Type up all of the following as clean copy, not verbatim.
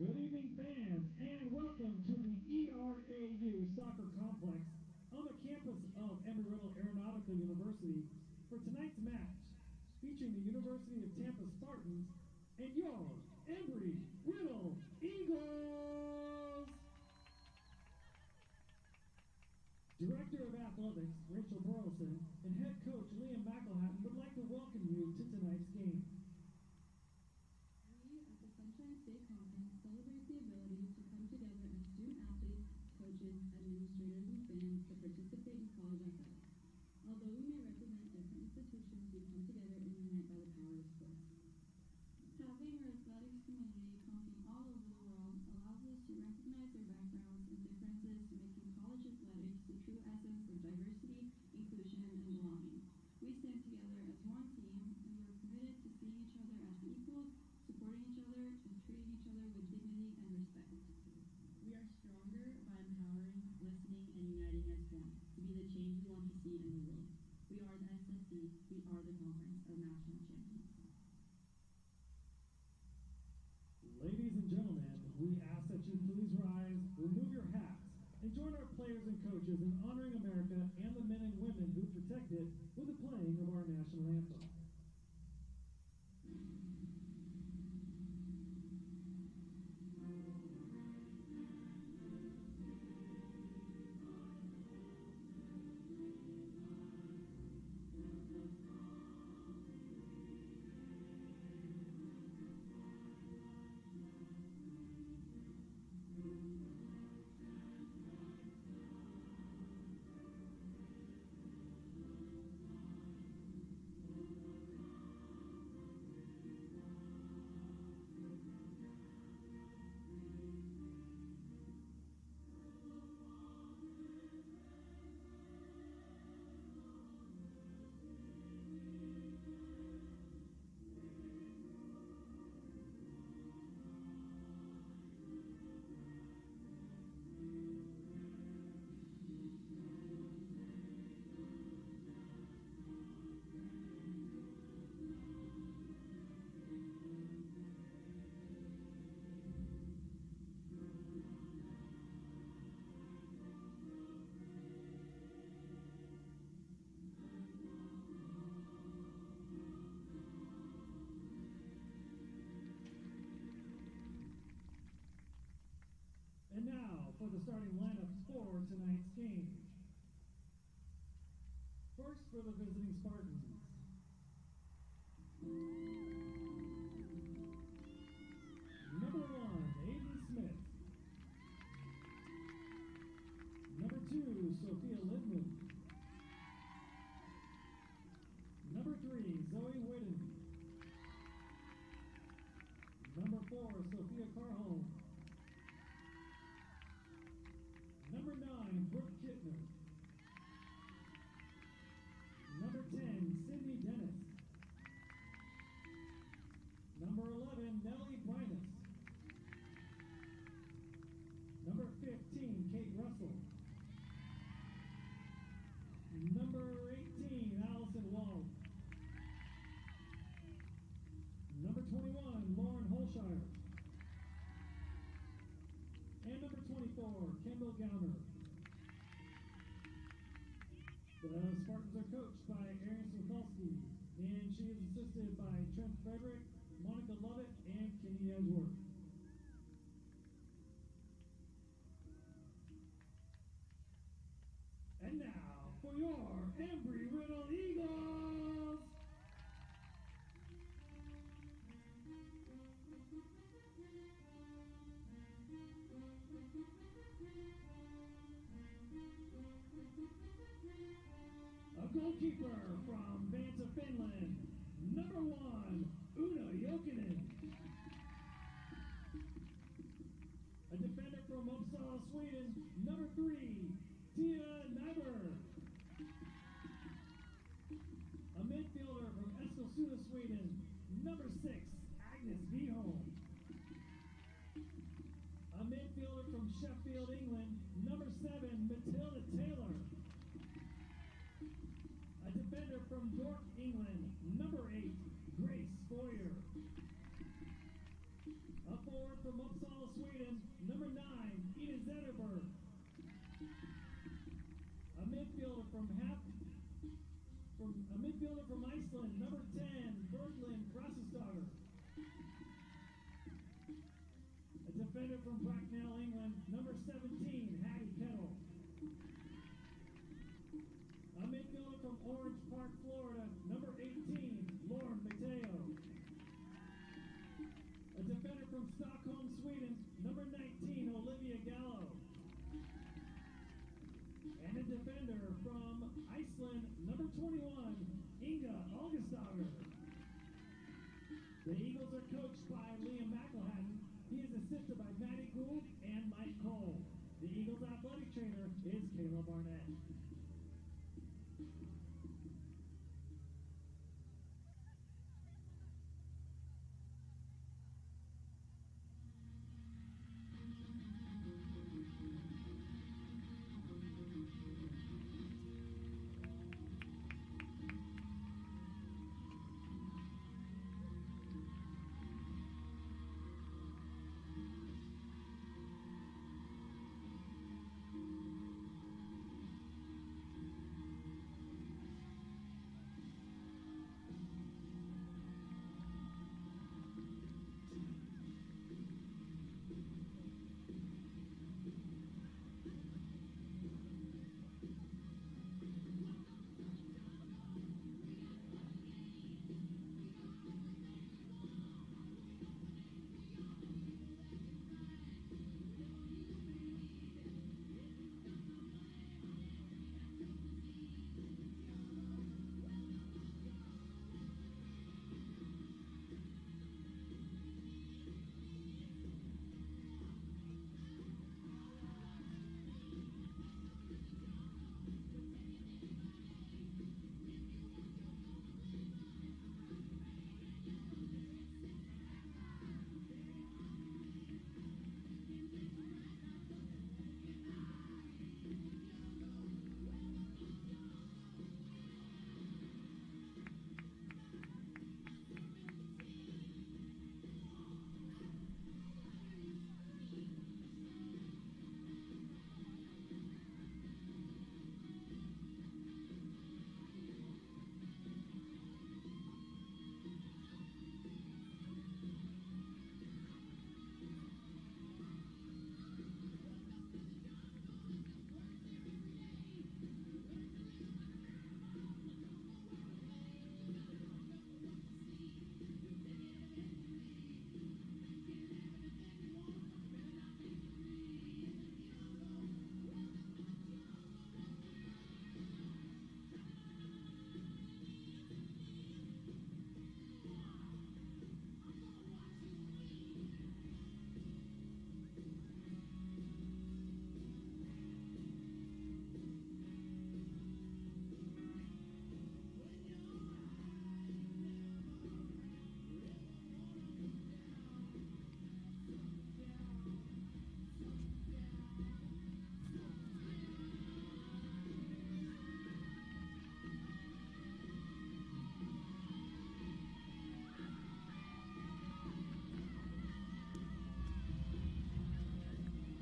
Good evening, fans, and welcome to the ERAU Soccer Complex on the campus of Embry-Riddle Aeronautical University for tonight's match, featuring the University of Tampa Spartans and your Embry-Riddle Eagles! Director of Athletics, Rachel Burleson, and head coach Liam McElhatton would like to welcome you to tonight's game. We at the Sunshine State Conference celebrate the ability to come together as student athletes, coaches, administrators, and fans to participate in college athletics. Although we may represent different institutions, we come together and unite by the power of sports. Having our athletics community come from all over the world allows us to recognize their backgrounds and differences, making college athletics the true essence of diversity, inclusion, and belonging. We stand together as one team, and we are committed to seeing each other as equals, supporting each other, and treating each other with dignity and respect. We are stronger by empowering, listening, and uniting as one to be the change we want to see in the world. We are the SSC. We are the Conference of National Champions. Ladies and gentlemen, we ask that you please rise, remove your hats, and join our players and coaches in honoring America and the men and women who protect it with the playing of our national anthem. And now for the starting lineups for tonight's game. First for the visiting Spartans. Number 1, Aiden Smith. Number 2, Sophia Lidman. Number 3, Zoe Whitten. Number 4, Sophia Carholm. Number 9, Brooke Kittner. Number 10, Sydney Dennis. Number 11, Nellie Brinus. Number 15, Kate Russell. Number 18, Allison Wald. Number 21, Lauren Holshire. And number 24, Kendall Gowner. The Spartans are coached by Erin Swithalski, and she is assisted by Trent Frederick, Monica Lovett, and Kenny Edgeworth. And now for your Embry-Riddle Eagles! A goalkeeper from Vanta, Finland, number 1, Una Jokinen. A defender from Uppsala, Sweden, number 3, Tia Nyberg. A midfielder from Eskilstuna, Sweden, number 6, Agnes Viholm. A midfielder from Sheffield, England, number 7, Matilda Taylor. A defender from York, England, number 8, Grace Foyer. A forward from Uppsala, from Stockholm, Sweden, number 19, Olivia Gallo. And a defender from Iceland, number 21, Inga Augustsdottir. The Eagles are coached by Liam McElhatton. He is assisted by Matty Gould and Mike Cole. The Eagles athletic trainer is Kayla Barnett.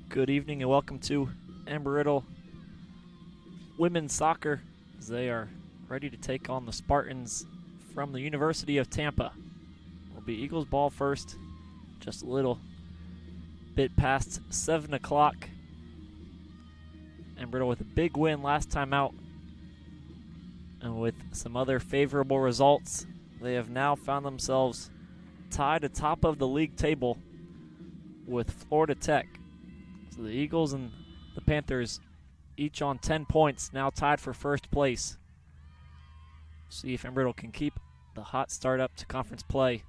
Good evening and welcome to Embry-Riddle women's soccer as they are ready to take on the Spartans from the University of Tampa. It'll be Eagles ball first, just a little bit past 7 o'clock. Embry-Riddle with a big win last time out, and with some other favorable results, they have now found themselves tied atop of the league table with Florida Tech. So the Eagles and the Panthers each on 10 points, now tied for first place. See if Embry-Riddle can keep the hot start up to conference play,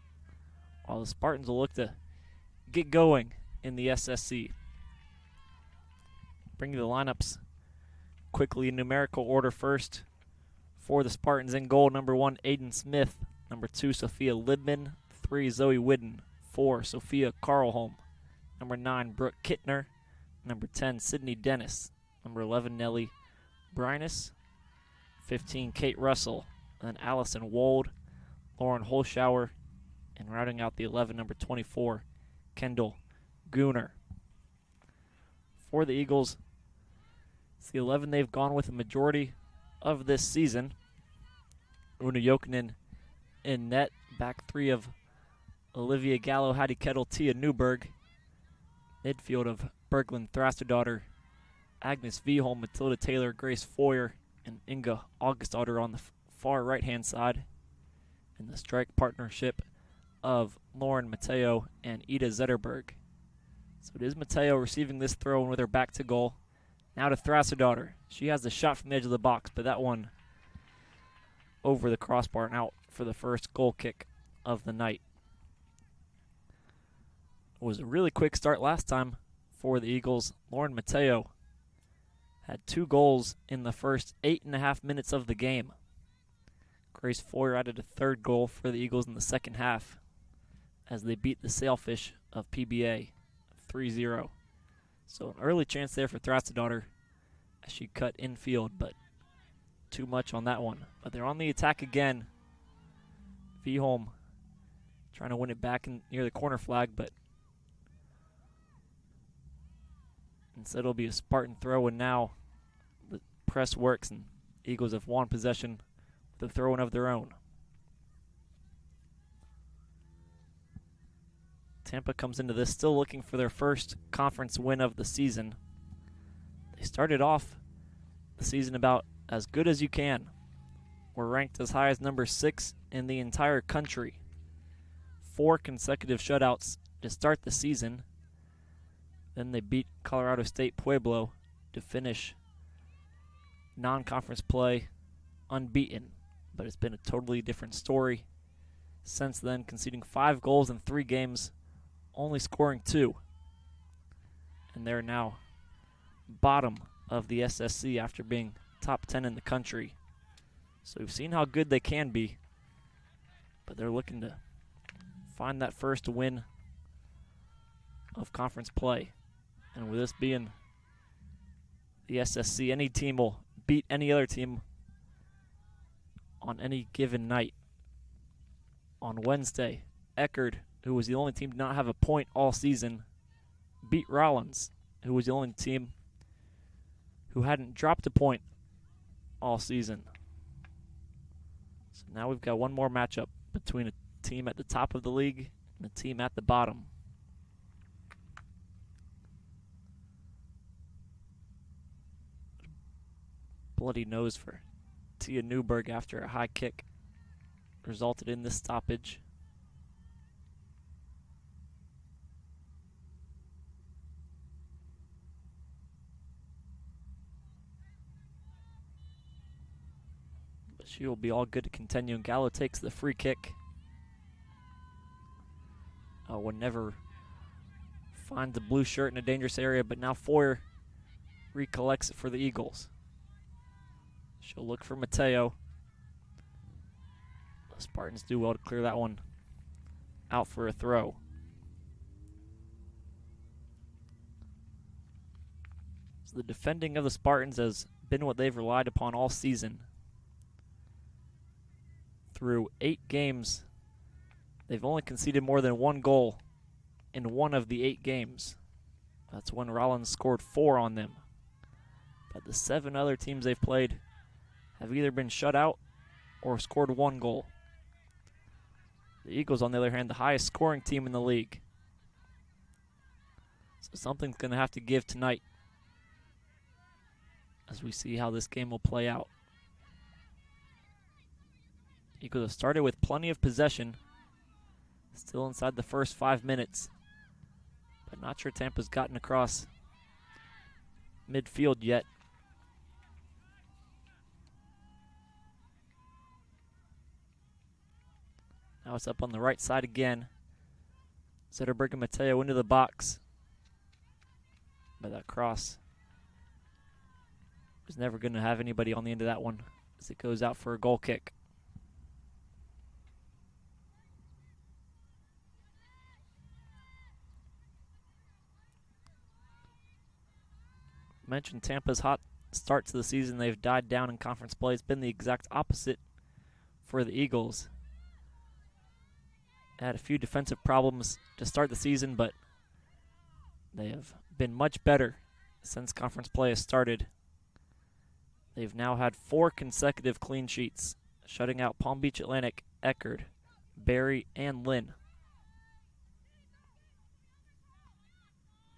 while the Spartans will look to get going in the SSC. Bring you the lineups quickly in numerical order first. For the Spartans in goal, number 1, Aiden Smith. Number 2, Sophia Libman. 3, Zoe Whidden. 4, Sophia Carlholm. Number 9, Brooke Kittner. Number 10, Sydney Dennis. Number 11, Nellie Brinus. 15, Kate Russell. And then Allison Wold, Lauren Holschauer. And rounding out the 11, number 24, Kendall Gooner. For the Eagles, it's the 11 they've gone with the majority of this season. Una Jokinen in net. Back three of Olivia Gallo, Hattie Kettle, Tia Newberg. Midfield of Berglund Thrasterdottir, Agnes Viholm, Matilda Taylor, Grace Foyer, and Inga Augustsdottir on the far right-hand side. In the strike partnership of Lauren Mateo and Ida Zetterberg. So it is Mateo receiving this throw with her back to goal. Now to Thrasser-Daughter. She has the shot from the edge of the box, but that one over the crossbar and out for the first goal kick of the night. It was a really quick start last time for the Eagles. Lauren Mateo had 2 goals in the first 8.5 minutes of the game. Grace Foyer added a 3rd goal for the Eagles in the second half as they beat the Sailfish of PBA 3-0. So an early chance there for Thrasser-Daughter as she cut infield, but too much on that one. But they're on the attack again. Viholm trying to win it back near the corner flag, but instead it'll be a Spartan throw, and now the press works and Eagles have won possession with a throw-in of their own. Tampa comes into this still looking for their first conference win of the season. They started off the season about as good as you can. We're ranked as high as number 6 in the entire country. 4 consecutive shutouts to start the season. Then they beat Colorado State Pueblo to finish non-conference play unbeaten. But it's been a totally different story since then, conceding 5 goals in 3 games, only scoring 2. And they're now bottom of the SSC after being top 10 in the country. So we've seen how good they can be, but they're looking to find that first win of conference play. And with this being the SSC, any team will beat any other team on any given night. On Wednesday, Eckerd, who was the only team to not have a point all season, beat Rollins, who was the only team who hadn't dropped a point all season. So now we've got one more matchup between a team at the top of the league and a team at the bottom. Bloody nose for Tia Newberg after a high kick resulted in this stoppage. But she will be all good to continue, and Gallo takes the free kick. Would never find the blue shirt in a dangerous area, but now Foyer recollects it for the Eagles. She'll look for Mateo. The Spartans do well to clear that one out for a throw. So the defending of the Spartans has been what they've relied upon all season. Through 8 games, they've only conceded more than 1 goal in 1 of the 8 games. That's when Rollins scored 4 on them. But the 7 other teams they've played have either been shut out or scored 1 goal. The Eagles, on the other hand, the highest scoring team in the league. So something's going to have to give tonight as we see how this game will play out. Eagles have started with plenty of possession, still inside the first 5 minutes, but not sure Tampa's gotten across midfield yet. Now it's up on the right side again. Zetterberg and Mateo into the box. But that cross was never going to have anybody on the end of that one as it goes out for a goal kick. Mentioned Tampa's hot start to the season. They've died down in conference play. It's been the exact opposite for the Eagles. Had a few defensive problems to start the season, but they have been much better since conference play has started. They've now had 4 consecutive clean sheets, shutting out Palm Beach Atlantic, Eckerd, Barry, and Lynn.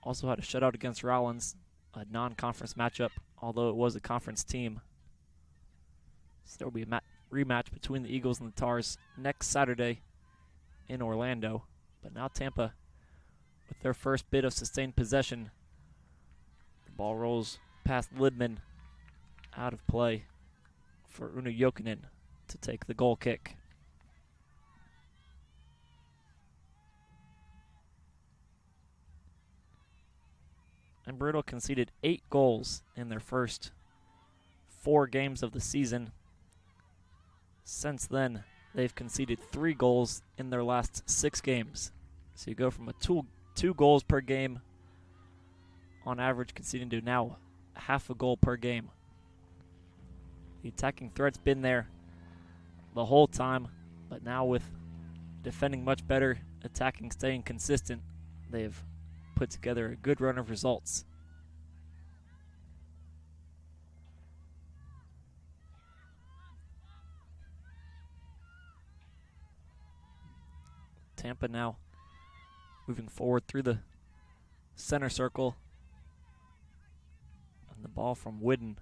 Also had a shutout against Rollins, a non-conference matchup, although it was a conference team. So there will be a rematch between the Eagles and the Tars next Saturday in Orlando. But now Tampa, with their first bit of sustained possession, the ball rolls past Libman, out of play for Uno Jokinen to take the goal kick. Embry-Riddle conceded 8 goals in their first 4 games of the season. Since then, they've conceded 3 goals in their last 6 games. So you go from a two goals per game on average conceding to now half a goal per game. The attacking threat's been there the whole time, but now with defending much better, attacking staying consistent, they've put together a good run of results. Tampa now moving forward through the center circle. And the ball from Whidden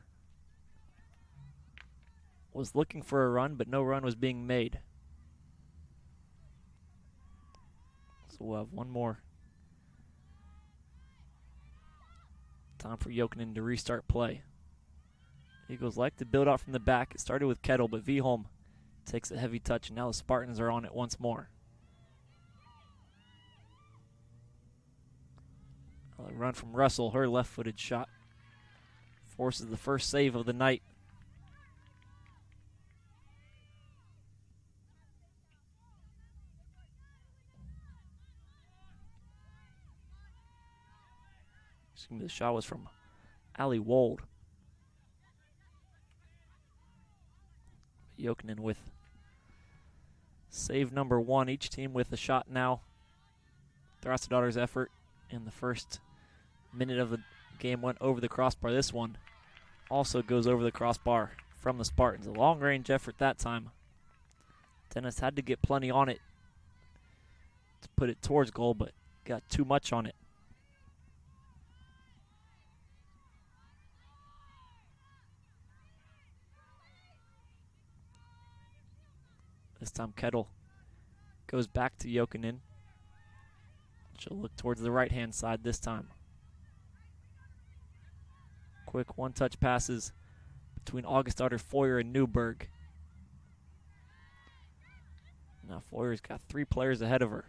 was looking for a run, but no run was being made. So we'll have one more time for Jokinen to restart play. Eagles like to build out from the back. It started with Kettle, but Viholm takes a heavy touch, and now the Spartans are on it once more. A run from Russell, her left-footed shot forces the first save of the night. The shot was from Ali Wold. Jokinen with save number 1. Each team with a shot now. Thrassadotter's effort in the first minute of the game went over the crossbar. This one also goes over the crossbar from the Spartans. A long-range effort that time. Dennis had to get plenty on it to put it towards goal, but got too much on it. This time Kettle goes back to Jokinen. She'll look towards the right-hand side this time. Quick one-touch passes between Augustarter, Foyer, and Newberg. Now Foyer's got 3 players ahead of her.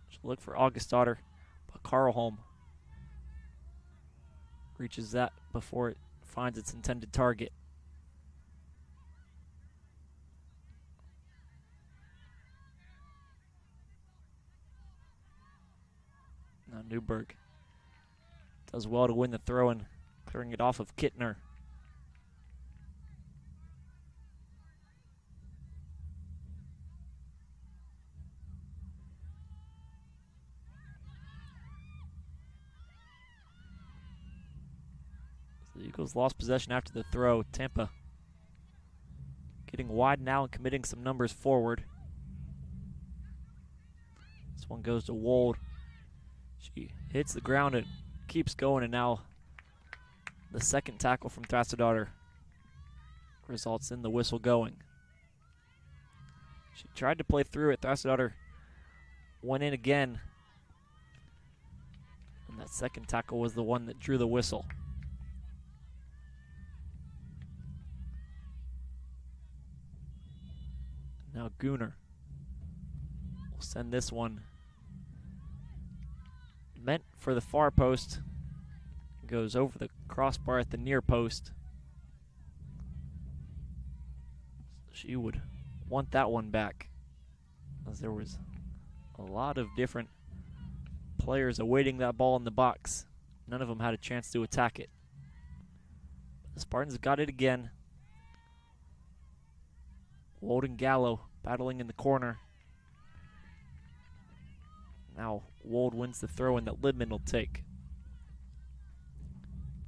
She'll look for Augustarter, but Karlholm reaches that before it finds its intended target. Now Newberg does well to win the throw and clearing it off of Kittner. The Eagles lost possession after the throw. Tampa getting wide now and committing some numbers forward. This one goes to Wold. She hits the ground and keeps going, and now the second tackle from Thrassadottir results in the whistle going. She tried to play through it. Thrassadottir went in again, and that second tackle was the one that drew the whistle. Now Gooner will send this one meant for the far post. Goes over the crossbar at the near post. She would want that one back, as there was a lot of different players awaiting that ball in the box. None of them had a chance to attack it. The Spartans got it again. Wold and Gallo battling in the corner. Now Wold wins the throw in that Libman will take.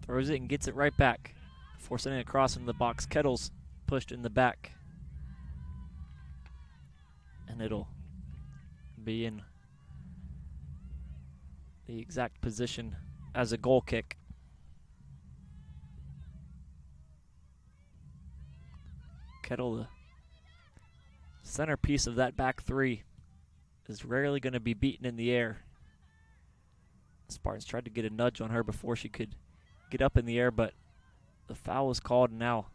Throws it and gets it right back. Before sending it across into the box, Kettle's pushed in the back. And it'll be in the exact position as a goal kick. Kettle, the centerpiece of that back three, is rarely going to be beaten in the air. The Spartans tried to get a nudge on her before she could get up in the air, but the foul was called, and now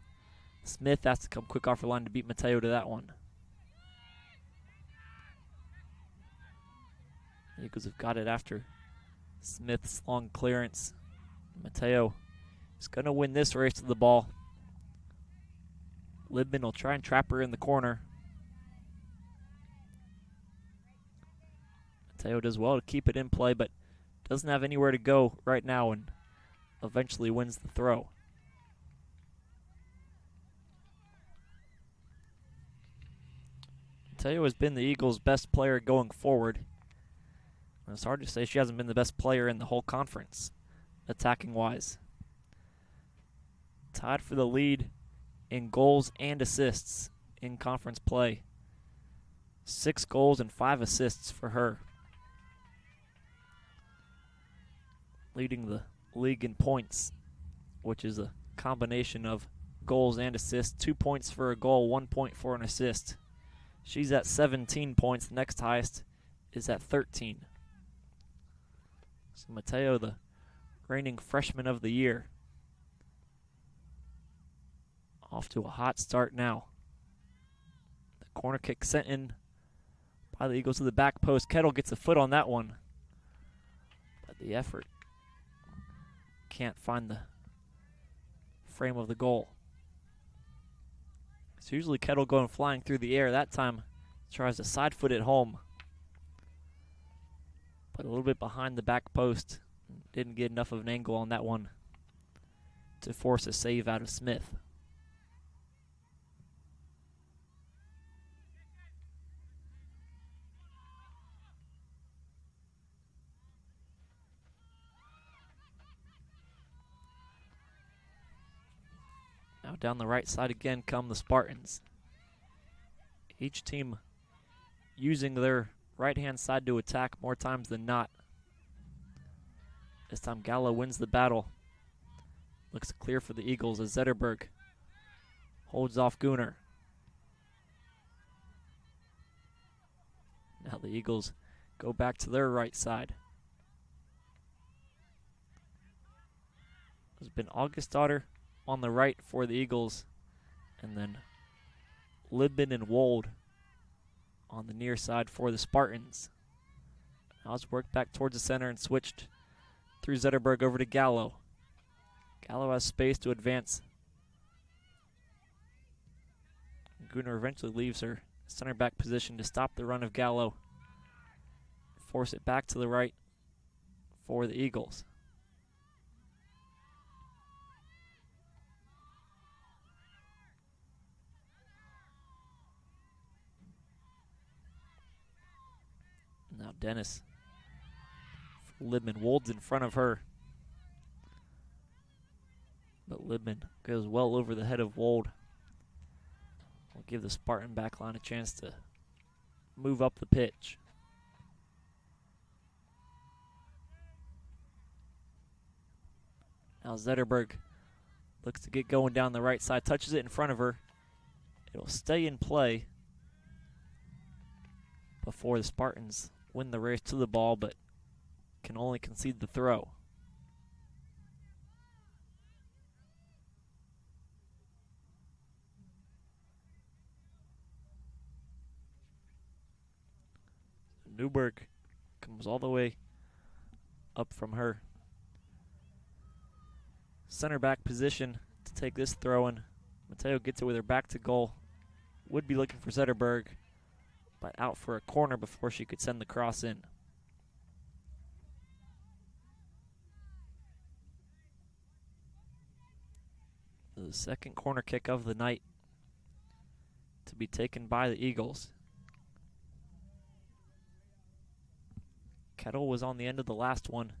Smith has to come quick off her line to beat Mateo to that one. The Eagles have got it after Smith's long clearance. Mateo is going to win this race to the ball. Libman will try and trap her in the corner. Mateo does well to keep it in play, but doesn't have anywhere to go right now and eventually wins the throw. Mateo has been the Eagles' best player going forward. And it's hard to say she hasn't been the best player in the whole conference, attacking-wise. Tied for the lead in goals and assists in conference play. 6 goals and 5 assists for her. Leading the league in points, which is a combination of goals and assists. 2 points for a goal, 1 point for an assist. She's at 17 points. The next highest is at 13. So Mateo, the reigning freshman of the year, off to a hot start now. The corner kick sent in by the Eagles to the back post. Kettle gets a foot on that one, but the effort can't find the frame of the goal. It's usually Kettle going flying through the air. That time tries to side foot it home, but a little bit behind the back post. Didn't get enough of an angle on that one to force a save out of Smith. Now down the right side again come the Spartans. Each team using their right-hand side to attack more times than not. This time Gallo wins the battle. Looks clear for the Eagles as Zetterberg holds off Gunnar. Now the Eagles go back to their right side. There's been Augustdottir on the right for the Eagles, and then Libman and Wold on the near side for the Spartans. Now it's worked back towards the center and switched through Zetterberg over to Gallo. Gallo has space to advance. Gunnar eventually leaves her center back position to stop the run of Gallo. Force it back to the right for the Eagles. Now Dennis. Libman, Wold's in front of her. But Libman goes well over the head of Wold. Will give the Spartan backline a chance to move up the pitch. Now Zetterberg looks to get going down the right side, touches it in front of her. It'll stay in play before the Spartans win the race to the ball, but can only concede the throw. Newberg comes all the way up from her center back position to take this throw in. Mateo gets it with her back to goal. Would be looking for Zetterberg, but out for a corner before she could send the cross in. The second corner kick of the night to be taken by the Eagles. Kettle was on the end of the last one,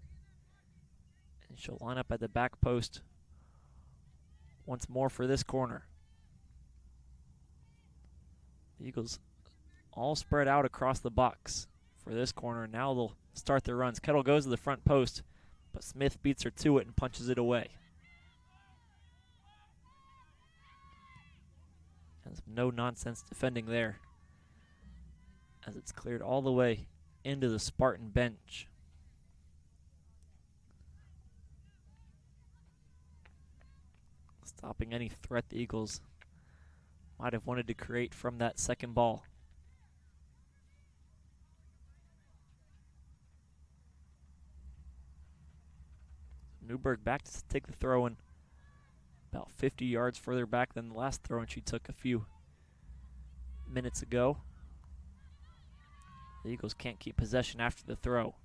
and she'll line up at the back post once more for this corner. The Eagles all spread out across the box for this corner. Now they'll start their runs. Kettle goes to the front post, but Smith beats her to it and punches it away. And some no-nonsense defending there. as it's cleared all the way into the Spartan bench. Stopping any threat the Eagles might have wanted to create from that second ball. Newberg back to take the throw in, about 50 yards further back than the last throw in she took a few minutes ago. The Eagles can't keep possession after the throw.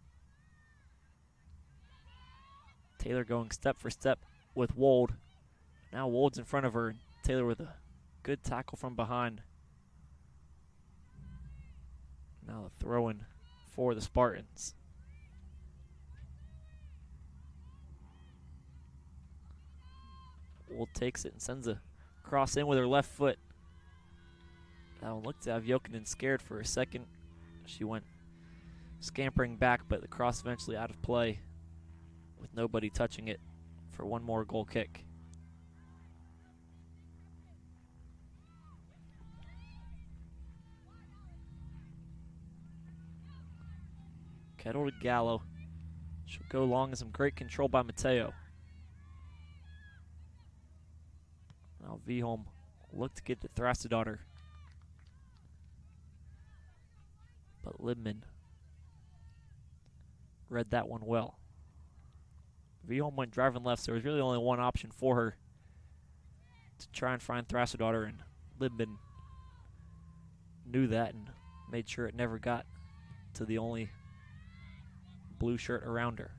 Taylor going step for step with Wold. Now Wold's in front of her. Taylor with a good tackle from behind. Now the throw in for the Spartans. Wold takes it and sends a cross in with her left foot. That one looked to have Jokinen scared for a second. She went scampering back, but the cross eventually out of play with nobody touching it for one more goal kick. Kettle to Gallo. She'll go long and some great control by Mateo. Now Viholm look to get the Thrassadottir. But Libman read that one well. Viholm went driving left, so there was really only one option for her to try and find Thrassadottir, and Libman knew that and made sure it never got to the only blue shirt around her.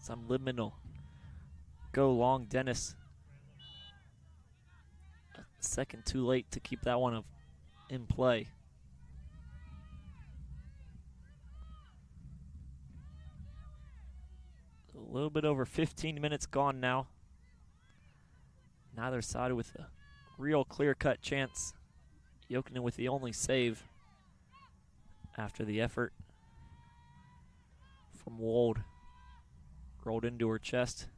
Some Libman will go long. Dennis, a second too late to keep that one in play. A little bit over 15 minutes gone now. Neither side with a real clear-cut chance. Jokinen with the only save after the effort from Wold. Rolled into her chest.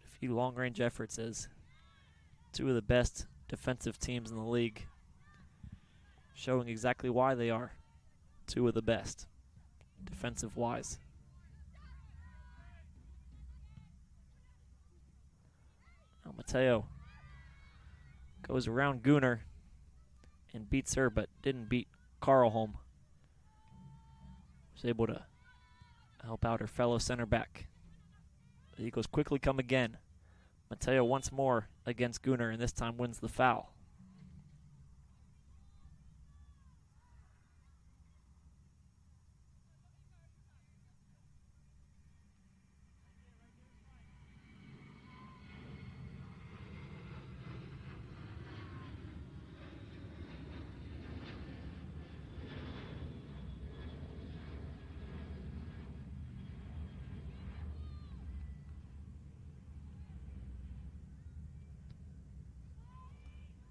A few long-range efforts as two of the best defensive teams in the league, showing exactly why they are two of the best defensive-wise. Now Mateo goes around Gunnar and beats her, but didn't beat Karlholm. Was able to help out her fellow center back. The Eagles quickly come again. Mateo once more against Gunnar, and this time wins the foul.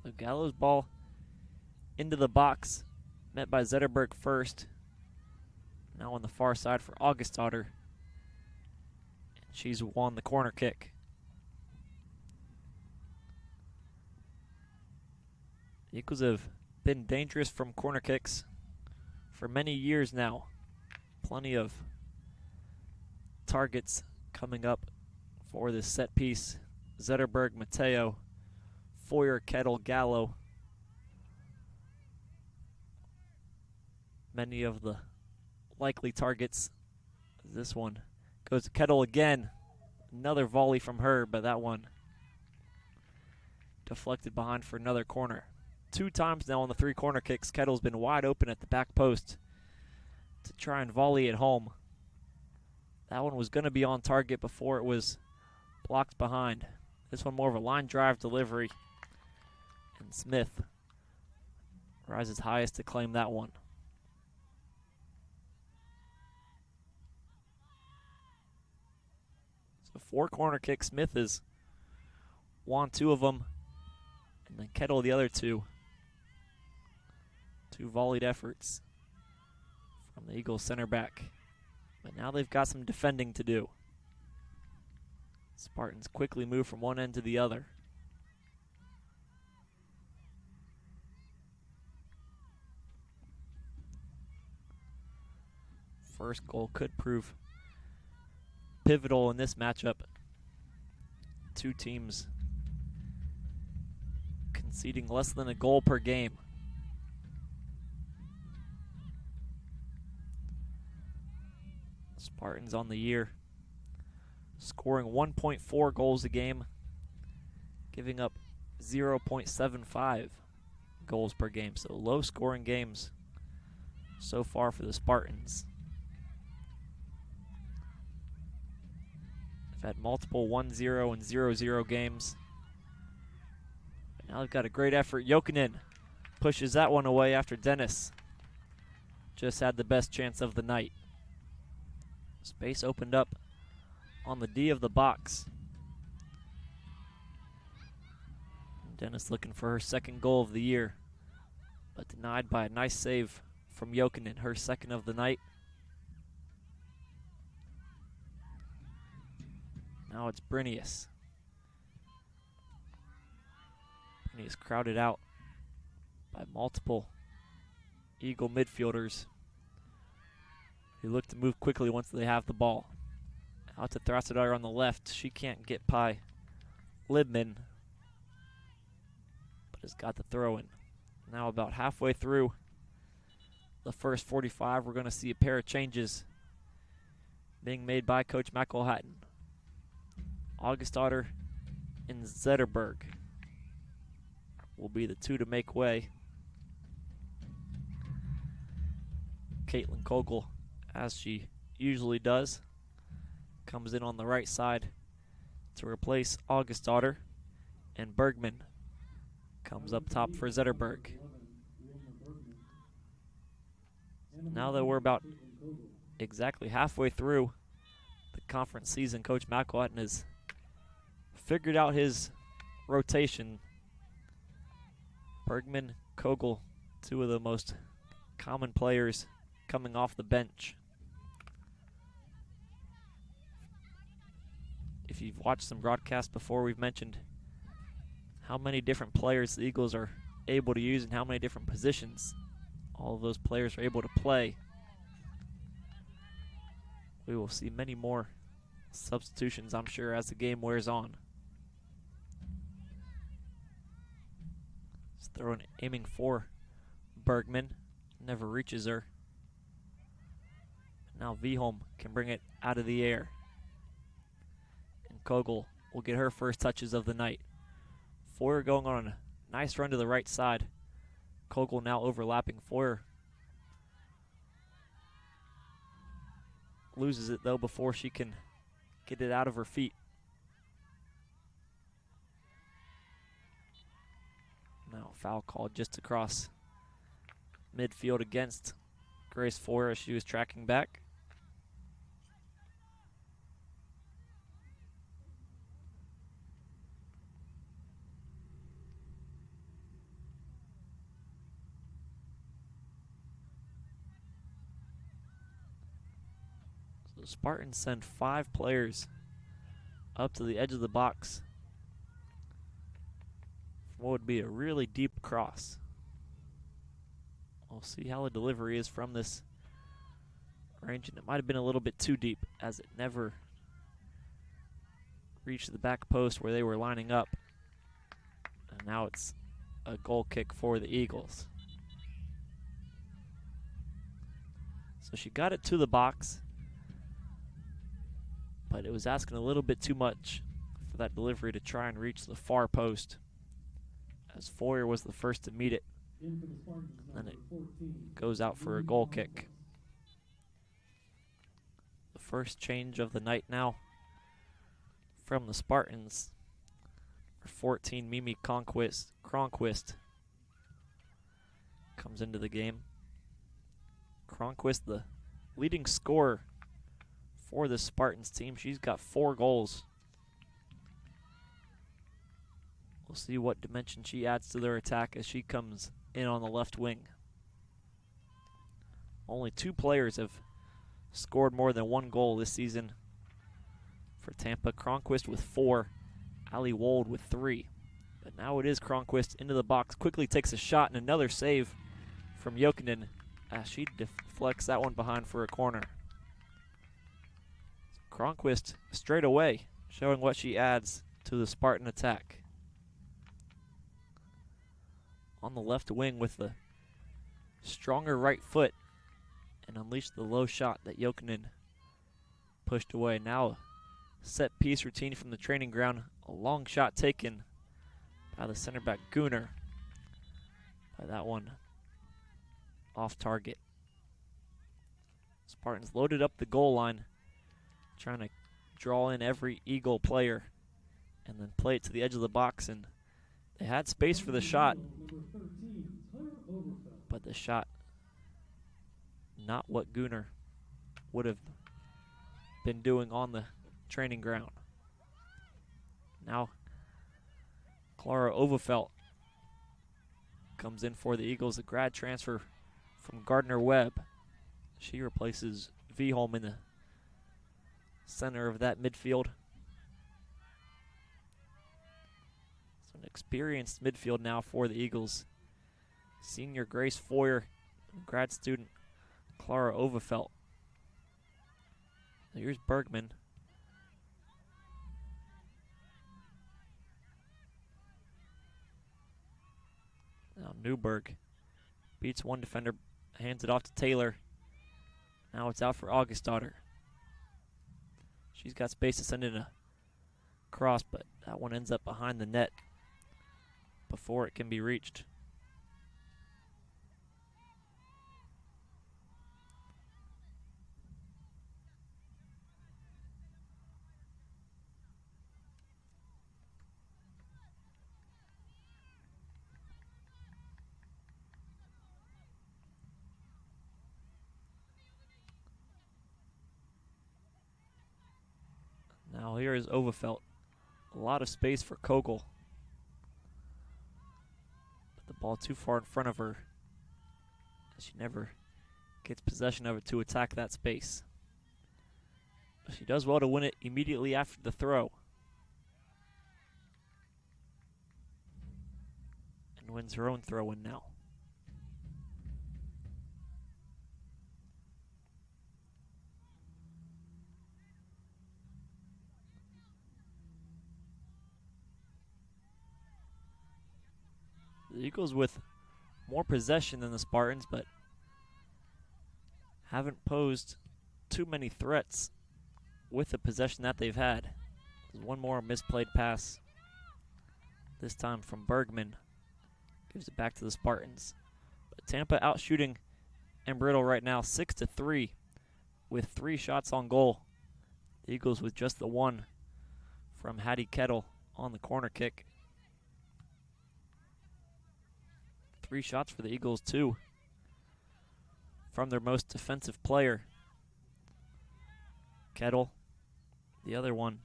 So Gallo's ball into the box, met by Zetterberg first. Now on the far side for Augustdotter. And she's won the corner kick. The Eagles have been dangerous from corner kicks for many years now. Plenty of targets coming up for this set piece. Zetterberg, Mateo, Foyer, Kettle, Gallo. Many of the likely targets. This one goes to Kettle again. Another volley from her, but that one deflected behind for another corner. 2 times now on the 3 corner kicks, Kettle's been wide open at the back post to try and volley it home. That one was going to be on target before it was blocked behind. This one more of a line drive delivery. And Smith rises highest to claim that one. So 4 corner kicks. Smith has won 2 of them. and then Kettle the other two. Two volleyed efforts from the Eagles center back. But now they've got some defending to do. Spartans quickly move from one end to the other. First goal could prove pivotal in this matchup. Two teams conceding less than a goal per game. Spartans on the year scoring 1.4 goals a game, giving up 0.75 goals per game. So low scoring games so far for the Spartans. They've had multiple 1-0 and 0-0 games. But now they've got a great effort. Jokinen pushes that one away after Dennis just had the best chance of the night. Space opened up on the D of the box. Dennis looking for her second goal of the year, but denied by a nice save from Jokinen, her second of the night. Now it's Brinius. Brinius crowded out by multiple Eagle midfielders who look to move quickly once they have the ball. Out to Thrassadar on the left. She can't get by Libman, but has got the throw in. Now about halfway through the first 45, we're going to see a pair of changes being made by Coach McElhatton. Augustador and Zetterberg will be the two to make way. Caitlin Kogel, as she usually does, comes in on the right side to replace Augustador, and Bergman comes up top for Zetterberg. Now that we're about exactly halfway through the conference season, Coach McElhatton has figured out his rotation. Bergman, Kogel, two of the most common players coming off the bench. If you've watched some broadcasts before, we've mentioned how many different players the Eagles are able to use and how many different positions all of those players are able to play. We will see many more substitutions, I'm sure, as the game wears on. Just throwing, aiming for Bergman, never reaches her. Now Viholm can bring it out of the air. And Kogel will get her first touches of the night. Foyer going on a nice run to the right side. Kogel now overlapping Foyer. Loses it though before she can get it out of her feet. Now foul called just across midfield against Grace Foyer as she was tracking back. So the Spartans send 5 players up to the edge of the box for what would be a really deep cross. We'll see how the delivery is from this range, and it might have been a little bit too deep as it never reached the back post where they were lining up. And now it's a goal kick for the Eagles. So she got it to the box, but it was asking a little bit too much for that delivery to try and reach the far post, as Foyer was the first to meet it. Then it goes out for a goal kick. The first change of the night now from the Spartans. For 14, Mimi Cronquist comes into the game. Cronquist, the leading scorer for the Spartans team. She's got 4 goals. We'll see what dimension she adds to their attack as she comes in on the left wing. Only 2 players have scored more than 1 goal this season for Tampa. Cronquist with 4, Ali Wold with 3. But now it is Cronquist into the box, quickly takes a shot, and another save from Jokinen as she deflects that one behind for a corner. Cronquist straight away showing what she adds to the Spartan attack. On the left wing with the stronger right foot and unleashed the low shot that Jokinen pushed away. Now a set piece routine from the training ground. A long shot taken by the center back Gunnar. By that one off target. Spartans loaded up the goal line, trying to draw in every Eagle player and then play it to the edge of the box, and they had space for the shot, but the shot not what Gunnar would have been doing on the training ground. Now Clara Overfelt comes in for the Eagles, a grad transfer from Gardner Webb. She replaces Vholm in the center of that midfield. So an experienced midfield now for the Eagles. Senior Grace Foyer, grad student Clara Overfelt. Here's Bergman. Now Newberg beats one defender, hands it off to Taylor. Now it's out for Augustdottir. She's got space to send in a cross, but that one ends up behind the net before it can be reached. Now here is Overfelt. A lot of space for Kogel. But the ball too far in front of her. She never gets possession of it to attack that space. But she does well to win it immediately after the throw. And wins her own throw in now. The Eagles with more possession than the Spartans, but haven't posed too many threats with the possession that they've had. There's one more misplayed pass, this time from Bergman. Gives it back to the Spartans. But Tampa out shooting Embry-Riddle right now 6-3 with 3 shots on goal. The Eagles with just the one from Hattie Kettle on the corner kick. 3 shots for the Eagles, 2 from their most defensive player, Kettle. The other one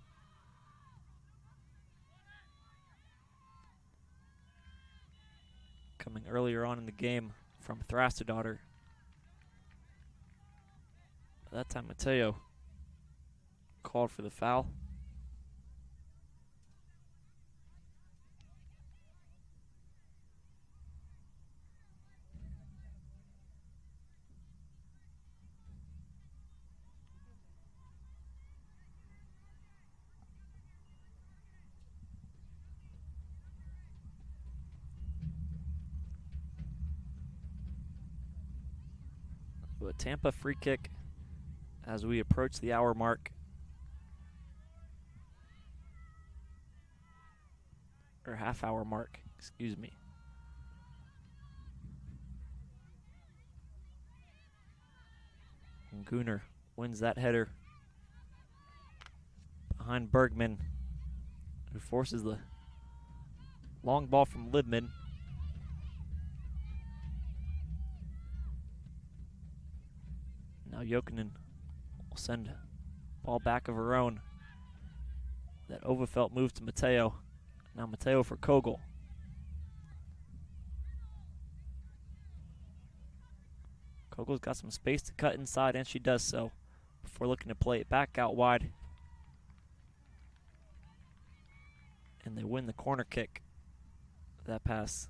coming earlier on in the game from Thrasterdottir. That time Mateo called for the foul. A Tampa free kick as we approach the hour mark. Or half hour mark, excuse me. And Gunnar wins that header behind Bergman, who forces the long ball from Libman. Now Jokinen will send ball back of her own. That Overfelt moves to Mateo. Now Mateo for Kogel. Kogel's got some space to cut inside, and she does so before looking to play it back out wide. And they win the corner kick. That pass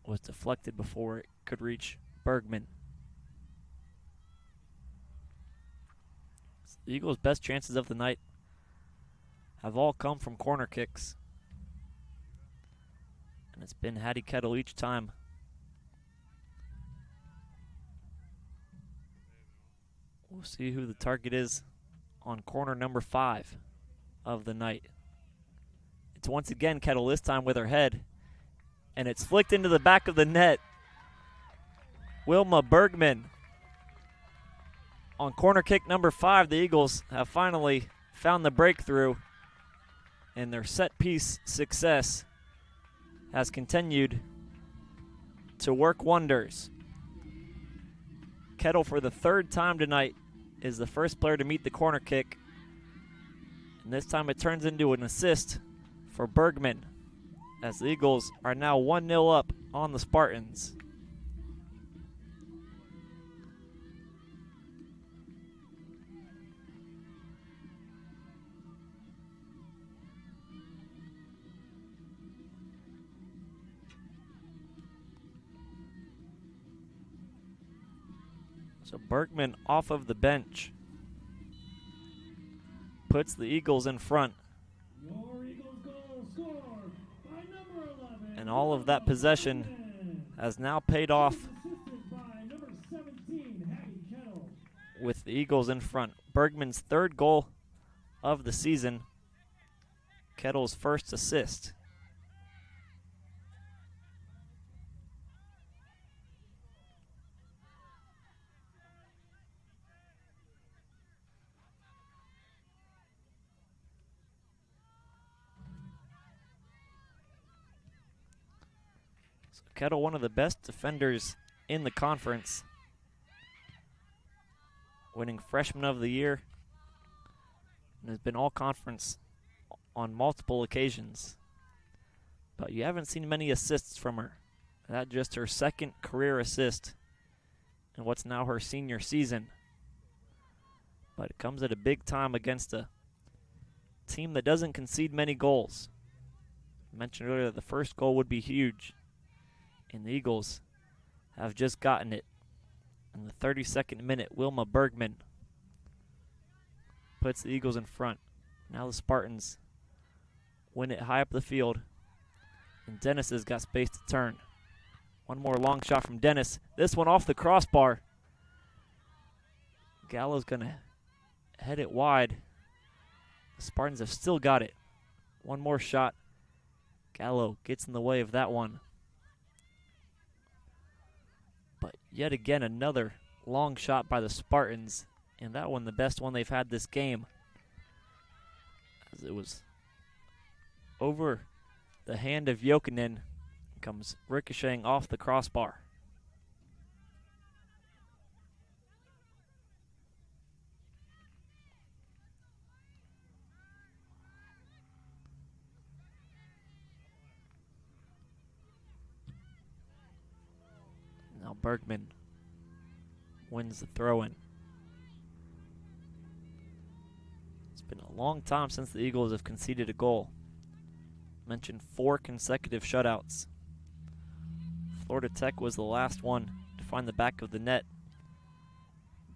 was deflected before it could reach Bergman. So the Eagles' best chances of the night have all come from corner kicks. And it's been Hattie Kettle each time. We'll see who the target is on corner number 5 of the night. It's once again Kettle, this time with her head. And it's flicked into the back of the net. Wilma Bergman. On corner kick number 5, the Eagles have finally found the breakthrough. And their set piece success has continued to work wonders. Kettle, for the 3rd time tonight, is the first player to meet the corner kick. And this time it turns into an assist for Bergman, as the Eagles are now 1-0 up on the Spartans. So Bergman off of the bench puts the Eagles in front. Your Eagles goal scored by number 11. And all of that possession has now paid off Assisted by number 17, Hattie Kettle. with the Eagles in front. Bergman's 3rd goal of the season. Kettle's first assist. Kettle, one of the best defenders in the conference, winning Freshman of the Year, and has been all conference on multiple occasions. But you haven't seen many assists from her. That's just her 2nd career assist in what's now her senior season. But it comes at a big time against a team that doesn't concede many goals. I mentioned earlier that the first goal would be huge. And the Eagles have just gotten it. In the 32nd minute, Wilma Bergman puts the Eagles in front. Now the Spartans win it high up the field. And Dennis has got space to turn. One more long shot from Dennis. This one off the crossbar. Gallo's going to head it wide. The Spartans have still got it. One more shot. Gallo gets in the way of that one. But yet again, another long shot by the Spartans. And that one, the best one they've had this game. As it was over the hand of Jokinen. Comes ricocheting off the crossbar. Now Bergman wins the throw-in. It's been a long time since the Eagles have conceded a goal. Mentioned 4 consecutive shutouts. Florida Tech was the last one to find the back of the net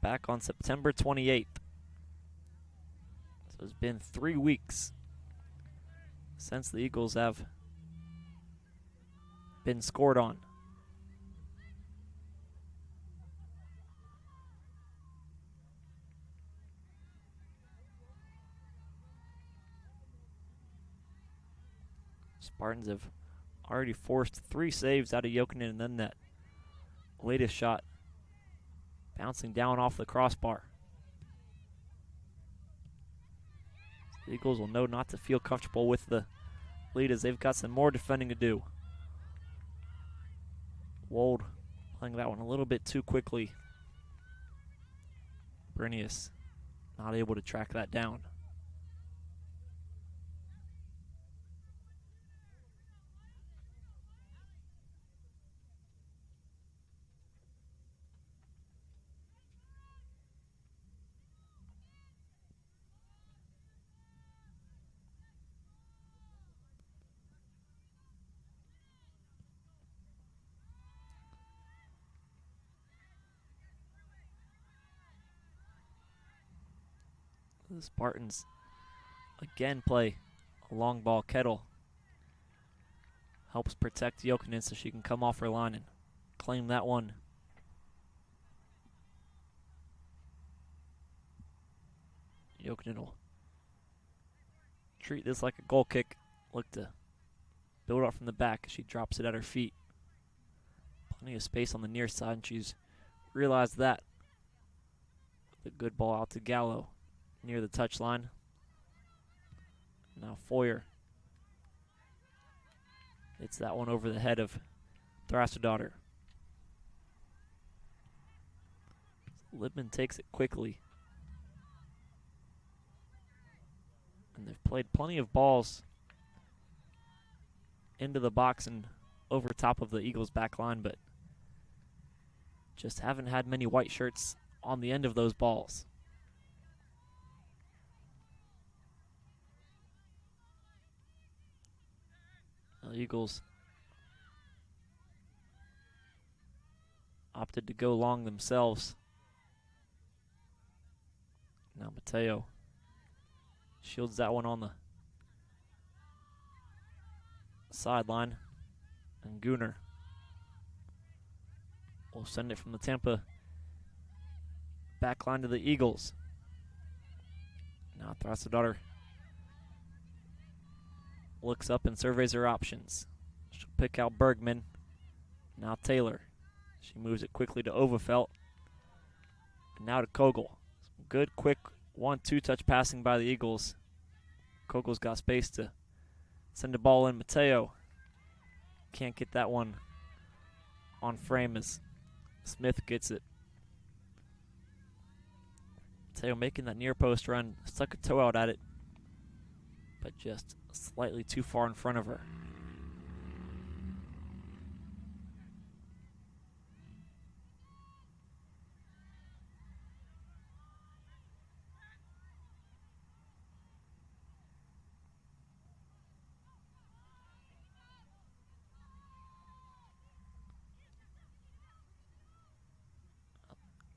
back on September 28th. So it's been 3 weeks since the Eagles have been scored on. Spartans have already forced 3 saves out of Jokinen, and then that latest shot bouncing down off the crossbar. The Eagles will know not to feel comfortable with the lead as they've got some more defending to do. Wold playing that one a little bit too quickly. Brinius not able to track that down. The Spartans again play a long ball. Kettle helps protect Jokinen so she can come off her line and claim that one. Jokinen will treat this like a goal kick. Look to build up from the back. She drops it at her feet. Plenty of space on the near side, and she's realized that. The good ball out to Gallo near the touchline. Now Foyer. It's that one over the head of Thrassadottir. Libman takes it quickly. And they've played plenty of balls into the box and over top of the Eagles' back line, but just haven't had many white shirts on the end of those balls. The Eagles opted to go long themselves. Now Mateo shields that one on the sideline. And Gunnar will send it from the Tampa back line to the Eagles. Now Thrassadottir looks up and surveys her options. She'll pick out Bergman. Now Taylor. She moves it quickly to Overfelt. And now to Kogel. Some good, quick 1-2 touch passing by the Eagles. Kogel's got space to send the ball in. Mateo can't get that one on frame as Smith gets it. Mateo making that near post run, stuck a toe out at it, but just slightly too far in front of her.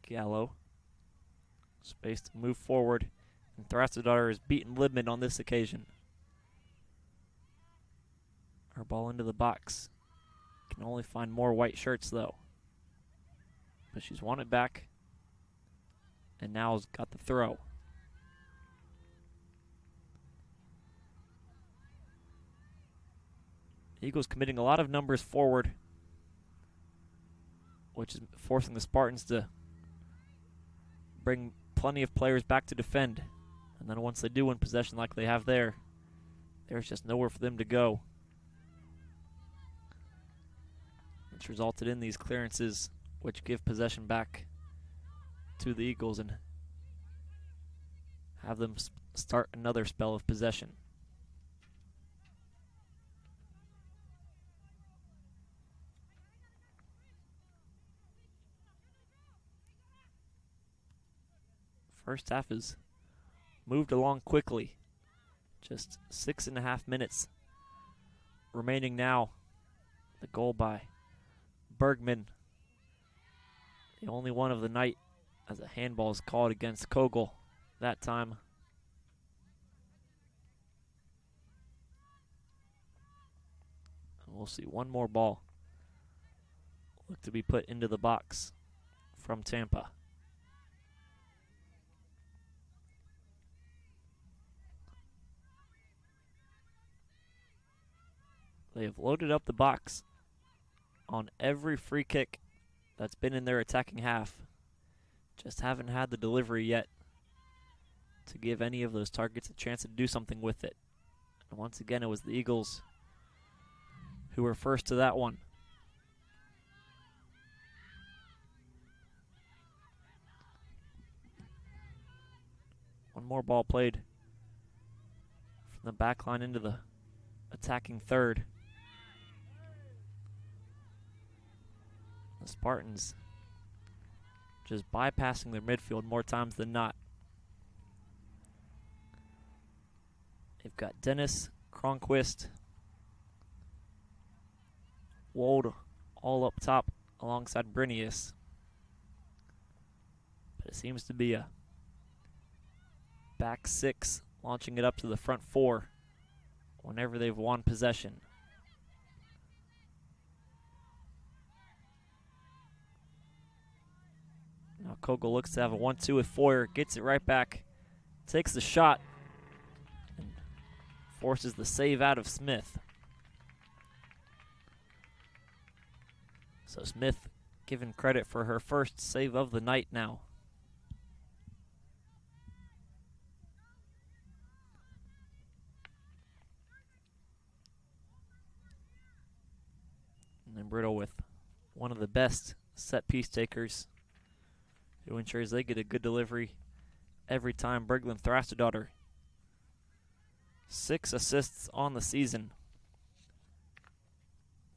Gallo. Space to move forward. And Thrassadottir has beaten Libman on this occasion. Her ball into the box. Can only find more white shirts though. But she's won it back. And now has got the throw. Eagles committing a lot of numbers forward, which is forcing the Spartans to bring plenty of players back to defend. And then once they do win possession like they have there, there's just nowhere for them to go. It's resulted in these clearances, which give possession back to the Eagles and have them start another spell of possession. First half has moved along quickly. Just 6.5 minutes remaining now. The goal by Bergman, the only one of the night, as a handball is called against Kogel that time. And we'll see one more ball look to be put into the box from Tampa. They have loaded up the box on every free kick that's been in their attacking half. Just haven't had the delivery yet to give any of those targets a chance to do something with it. And once again, it was the Eagles who were first to that one. One more ball played from the back line into the attacking third. The Spartans just bypassing their midfield more times than not. They've got Dennis, Cronquist, Wold all up top alongside Brinius. But it seems to be a back 6, launching it up to the front 4 whenever they've won possession. Now Kogel looks to have a 1-2 with Foyer, gets it right back, takes the shot, and forces the save out of Smith. So Smith given credit for her first save of the night now. And then Embry-Riddle with one of the best set piece takers, who ensures they get a good delivery every time. Berglund Thrasterdottir, 6 assists on the season,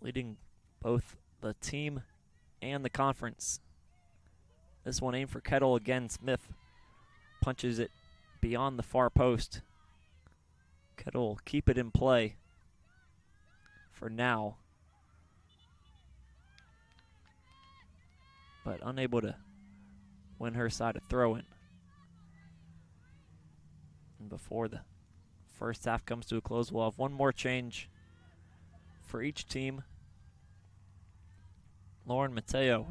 leading both the team and the conference. This one aimed for Kettle again. Smith punches it beyond the far post. Kettle will keep it in play for now, but unable to win her side of throw-in. And before the first half comes to a close, we'll have one more change for each team. Lauren Mateo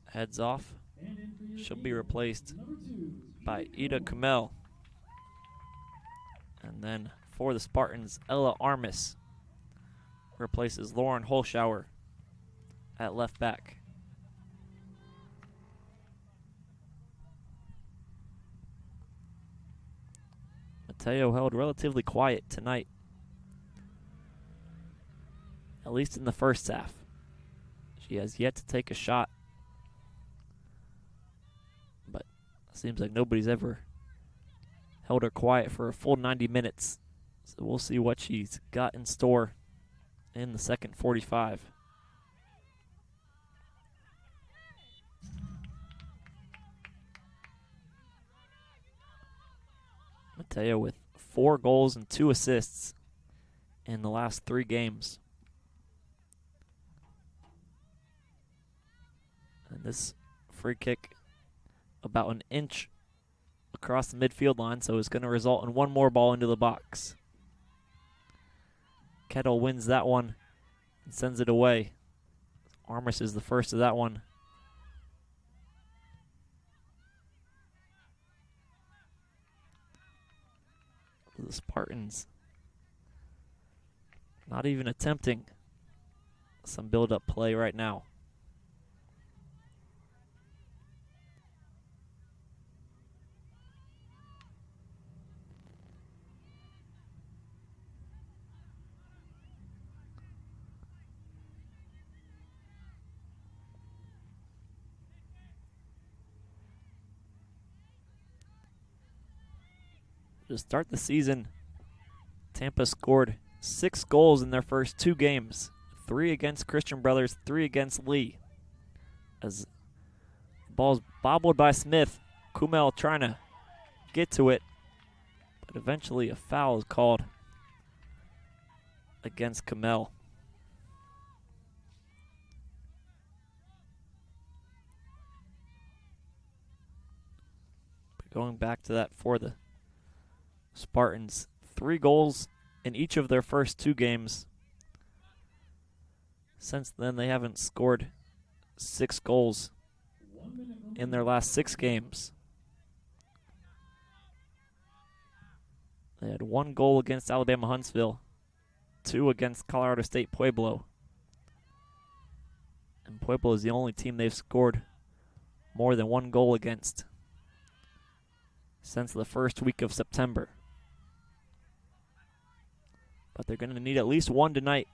heads off. She'll be replaced by Ida Kumel. And then for the Spartans, Ella Armis replaces Lauren Holschauer at left back. Mateo held relatively quiet tonight, at least in the first half. She has yet to take a shot, but it seems like nobody's ever held her quiet for a full 90 minutes. So we'll see what she's got in store in the second 45. Mateo with 4 goals and 2 assists in the last 3 games. And this free kick about an inch across the midfield line, so it's going to result in one more ball into the box. Kettle wins that one and sends it away. Armis is the first of that one. The Spartans not even attempting some build-up play right now. To start the season, Tampa scored 6 goals in their first 2 games. 3 against Christian Brothers, 3 against Lee. As the ball's bobbled by Smith, Kumel trying to get to it, but eventually a foul is called against Kumel. But going back to that for the Spartans, 3 goals in each of their first 2 games. Since then, they haven't scored 6 goals in their last 6 games. They had 1 goal against Alabama Huntsville, 2 against Colorado State Pueblo. And Pueblo is the only team they've scored more than 1 goal against since the first week of September. But they're going to need at least 1 tonight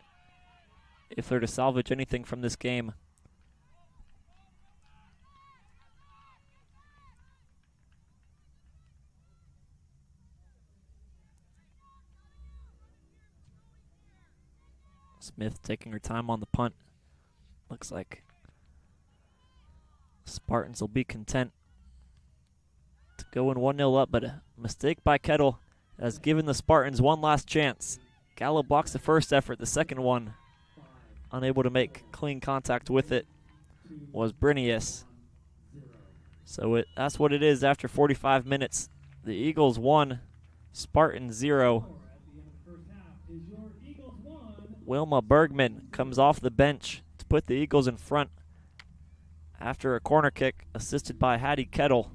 if they're to salvage anything from this game. Smith taking her time on the punt. Looks like Spartans will be content to go in 1-0 up, but a mistake by Kettle has given the Spartans one last chance. Gallo blocks the first effort, the second one, unable to make clean contact with it, was Brinius. So that's what it is after 45 minutes. The Eagles 1, Spartans 0. Wilma Bergman comes off the bench to put the Eagles in front after a corner kick assisted by Hattie Kettle.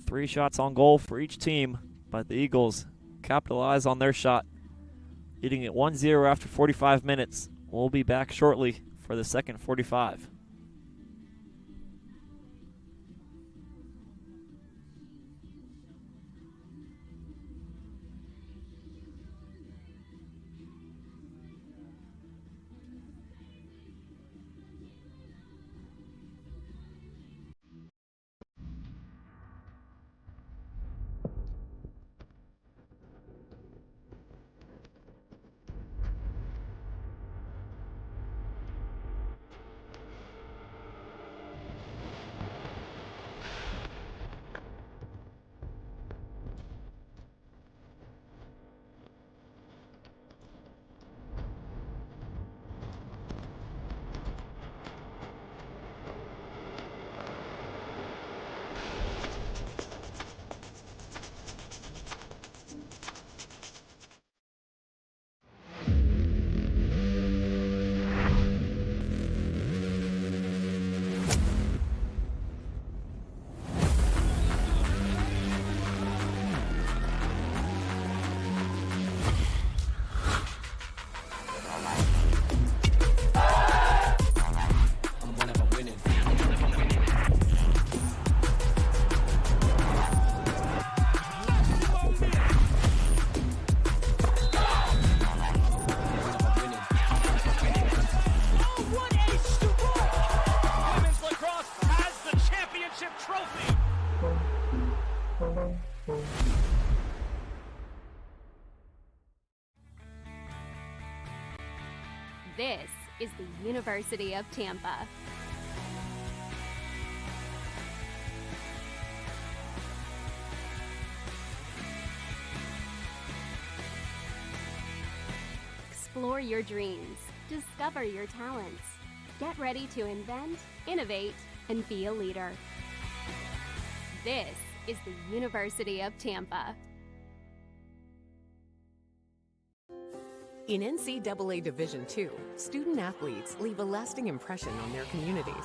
3 shots on goal for each team, but the Eagles capitalize on their shot, leading it 1-0 after 45 minutes. We'll be back shortly for the second 45. This is the University of Tampa. Explore your dreams, discover your talents, get ready to invent, innovate, and be a leader. This is the University of Tampa. In NCAA Division II, student athletes leave a lasting impression on their communities.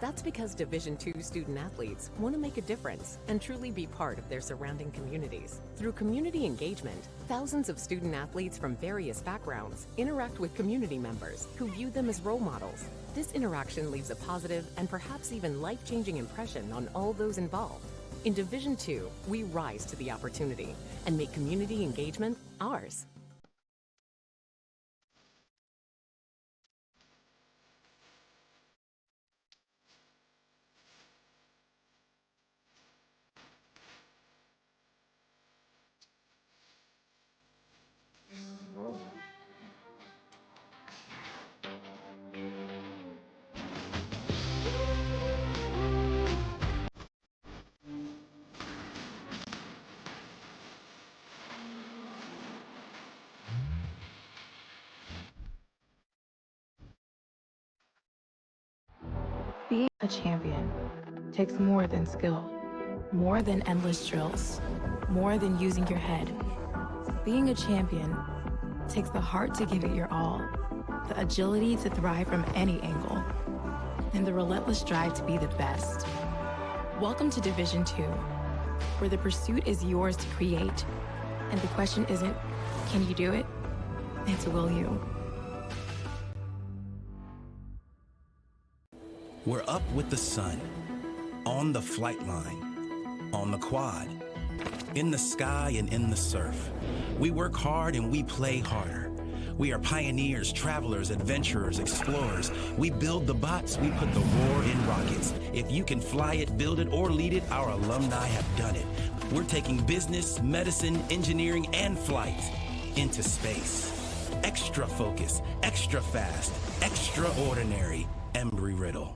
That's because Division II student athletes want to make a difference and truly be part of their surrounding communities. Through community engagement, thousands of student athletes from various backgrounds interact with community members who view them as role models. This interaction leaves a positive and perhaps even life-changing impression on all those involved. In Division II, we rise to the opportunity and make community engagement ours. Being a champion takes more than skill, more than endless drills, more than using your head. Being a champion takes the heart to give it your all, the agility to thrive from any angle, and the relentless drive to be the best. Welcome to Division II, where the pursuit is yours to create, and the question isn't, can you do it? It's, will you? We're up with the sun, on the flight line, on the quad, in the sky and in the surf. We work hard and we play harder. We are pioneers, travelers, adventurers, explorers. We build the bots, we put the war in rockets. If you can fly it, build it, or lead it, our alumni have done it. We're taking business, medicine, engineering, and flight into space. Extra focus, extra fast, extraordinary. Embry-Riddle.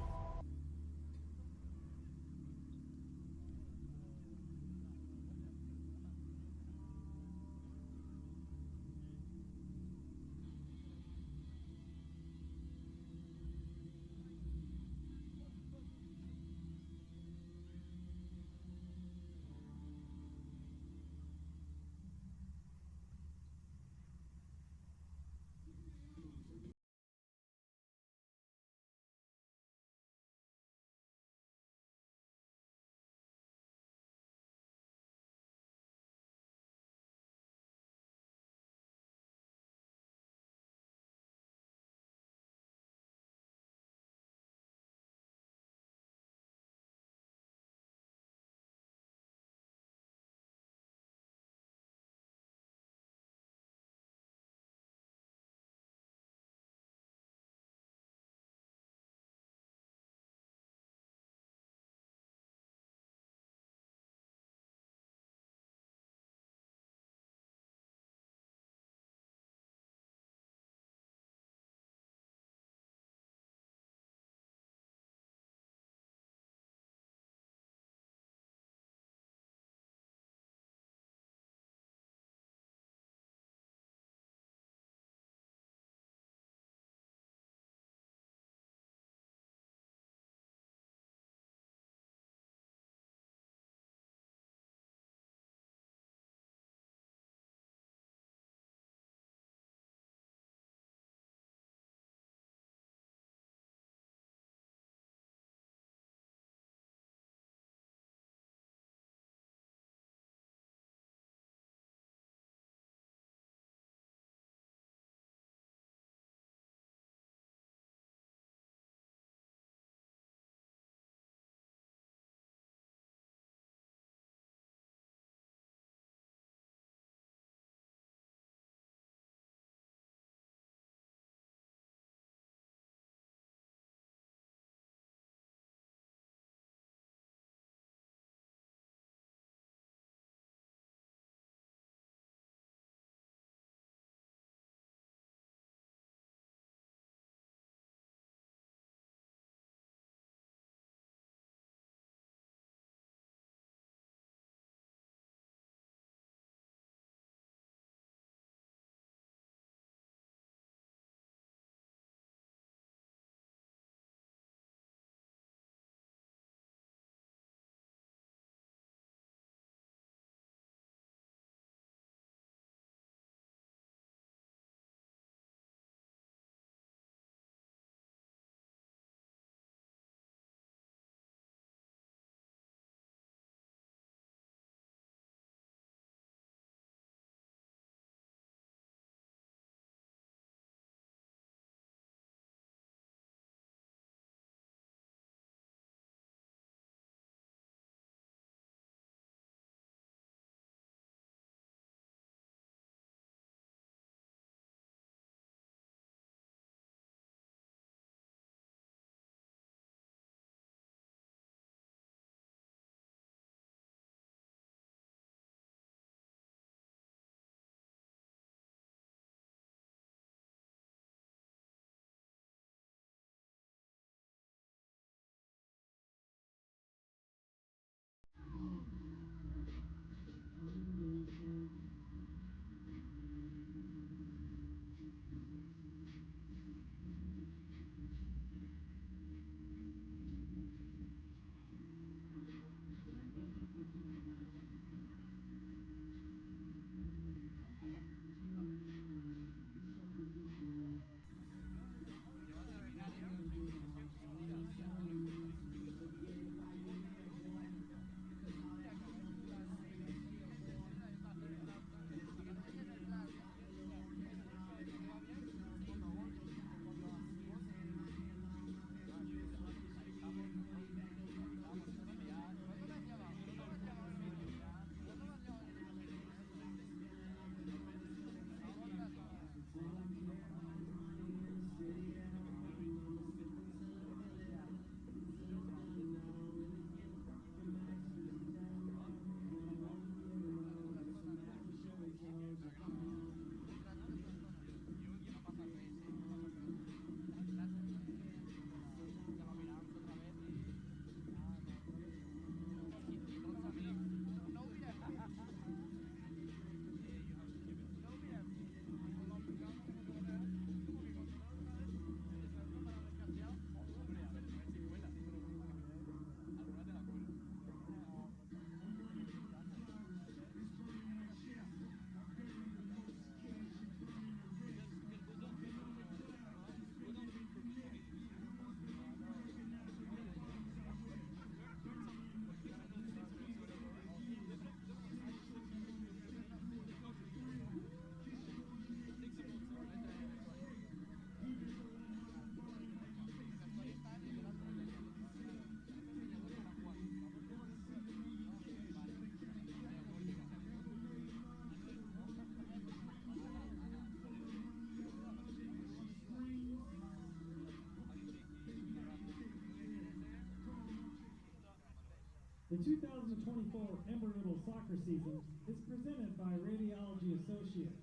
The 2024 Embry-Riddle soccer season is presented by Radiology Associates.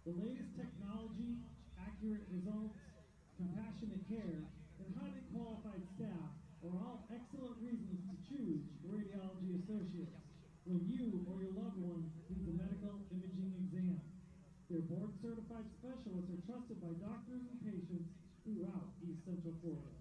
The latest technology, accurate results, compassionate care, and highly qualified staff are all excellent reasons to choose Radiology Associates when you or your loved one needs a medical imaging exam. Their board-certified specialists are trusted by doctors and patients throughout East Central Florida.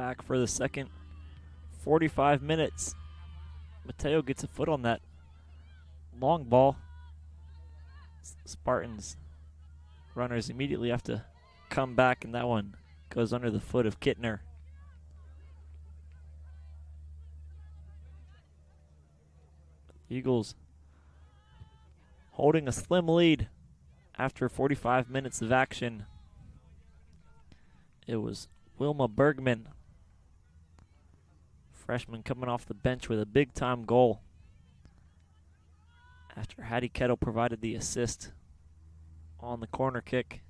back for the second 45 minutes. Mateo gets a foot on that long ball. Spartans runners immediately have to come back, and that one goes under the foot of Kittner. Eagles holding a slim lead after 45 minutes of action. It was Wilma Bergman, freshman, coming off the bench with a big-time goal after Hattie Kettle provided the assist on the corner kick.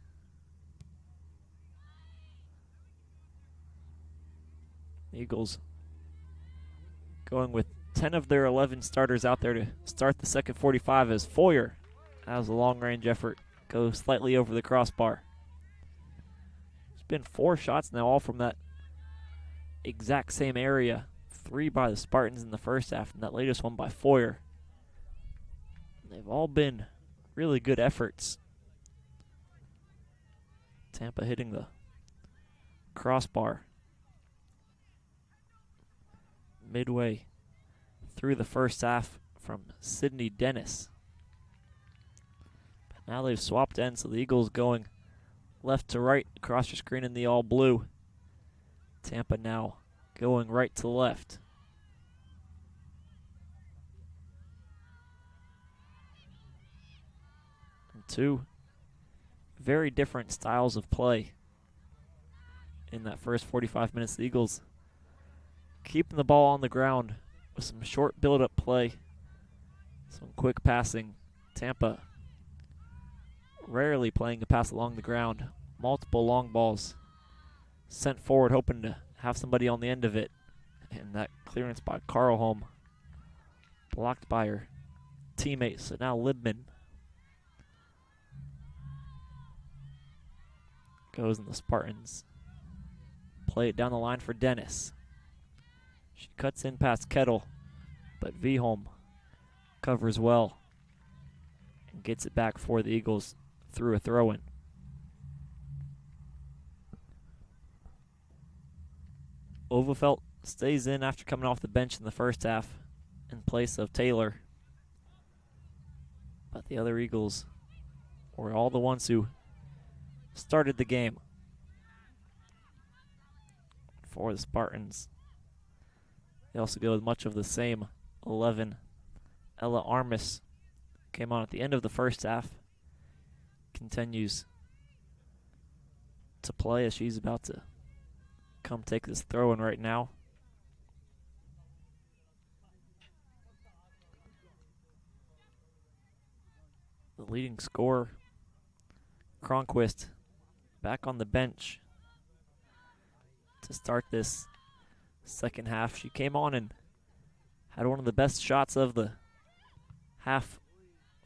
Eagles going with 10 of their 11 starters out there to start the second 45 as Foyer, that was a long-range effort, goes slightly over the crossbar. There's been 4 shots now, all from that exact same area. 3 by the Spartans in the first half, and that latest one by Foyer. They've all been really good efforts. Tampa hitting the crossbar midway through the first half from Sydney Dennis. But now they've swapped ends, so the Eagles going left to right across your screen in the all blue. Tampa now going right to left. And 2 very different styles of play in that first 45 minutes. The Eagles keeping the ball on the ground with some short build-up play, some quick passing. Tampa rarely playing a pass along the ground. Multiple long balls sent forward, hoping to have somebody on the end of it. And that clearance by Carlholm blocked by her teammate. So now Libman goes in the Spartans. Play it down the line for Dennis. She cuts in past Kettle, but Viholm covers well and gets it back for the Eagles through a throw-in. Overfelt stays in after coming off the bench in the first half in place of Taylor. But the other Eagles were all the ones who started the game for the Spartans. They also go with much of the same 11. Ella Armis came on at the end of the first half. Continues to play as she's about to come take this throw-in right now. The leading scorer, Cronquist, back on the bench to start this second half. She came on and had one of the best shots of the half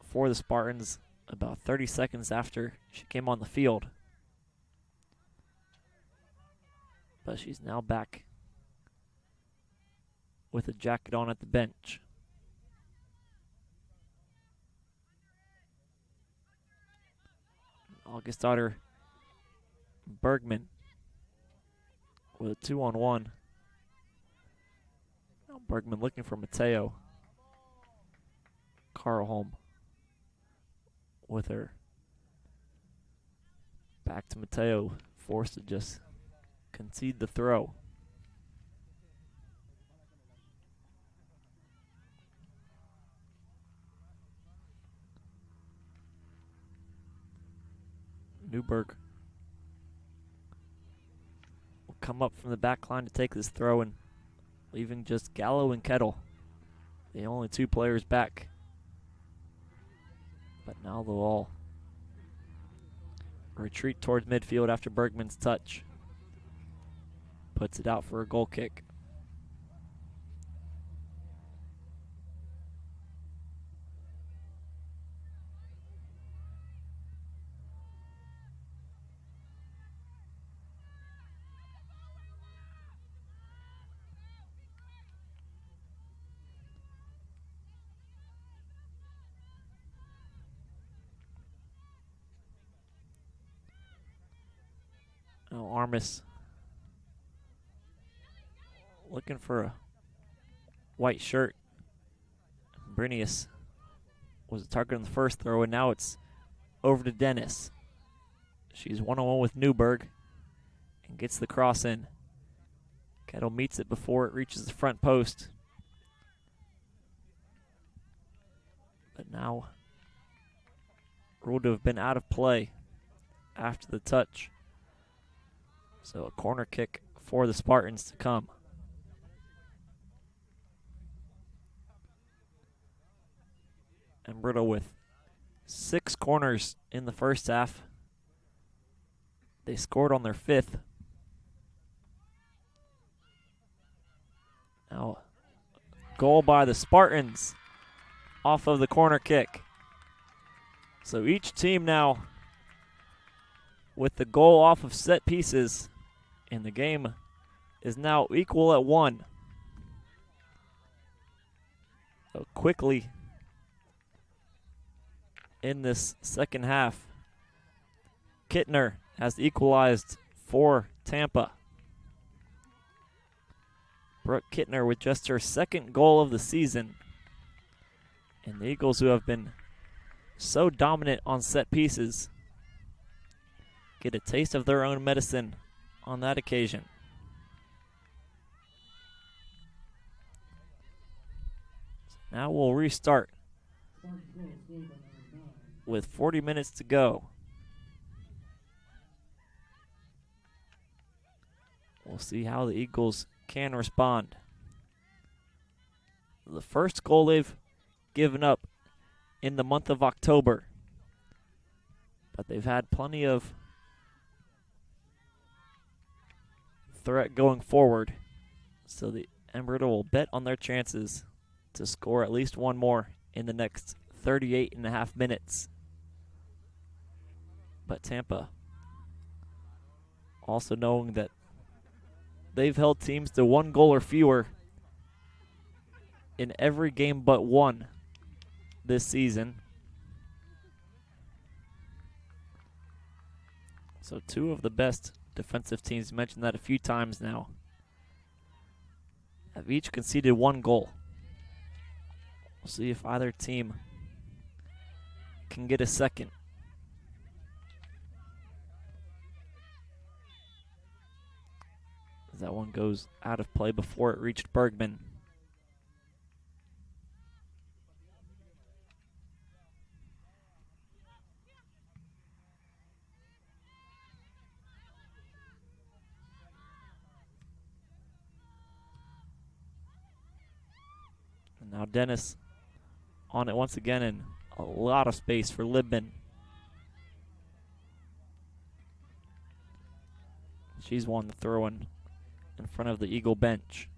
for the Spartans about 30 seconds after she came on the field. But she's now back with a jacket on at the bench. August daughter Bergman with a 2-on-1. Now Bergman looking for Mateo. Carlholm with her. Back to Mateo, forced to just concede the throw. Newberg will come up from the back line to take this throw, and leaving just Gallo and Kettle, the only 2 players back. But now they'll all retreat towards midfield after Bergman's touch. Puts it out for a goal kick. Now Armis looking for a white shirt. Brinius was a target on the first throw, and now it's over to Dennis. She's one-on-one with Newberg and gets the cross in. Kettle meets it before it reaches the front post. But now ruled to have been out of play after the touch. So a corner kick for the Spartans to come. Embry-Riddle with 6 corners in the first half. They scored on their 5th. Now, goal by the Spartans off of the corner kick. So each team now with the goal off of set pieces, and the game is now equal at 1. So quickly in this second half, Kittner has equalized for Tampa. Brooke Kittner with just her 2nd goal of the season. And the Eagles, who have been so dominant on set pieces, get a taste of their own medicine on that occasion. So now we'll restart with 40 minutes to go. We'll see how the Eagles can respond. The first goal they've given up in the month of October, but they've had plenty of threat going forward, so the Embry-Riddle will bet on their chances to score at least one more in the next 38.5 minutes. But Tampa, also knowing that they've held teams to 1 goal or fewer in every game but 1 this season. So 2 of the best defensive teams, mentioned that a few times now, have each conceded 1 goal. We'll see if either team can get a second. That one goes out of play before it reached Bergman. And now Dennis on it once again, and a lot of space for Libman. She's won the throw-in in front of the Eagle bench.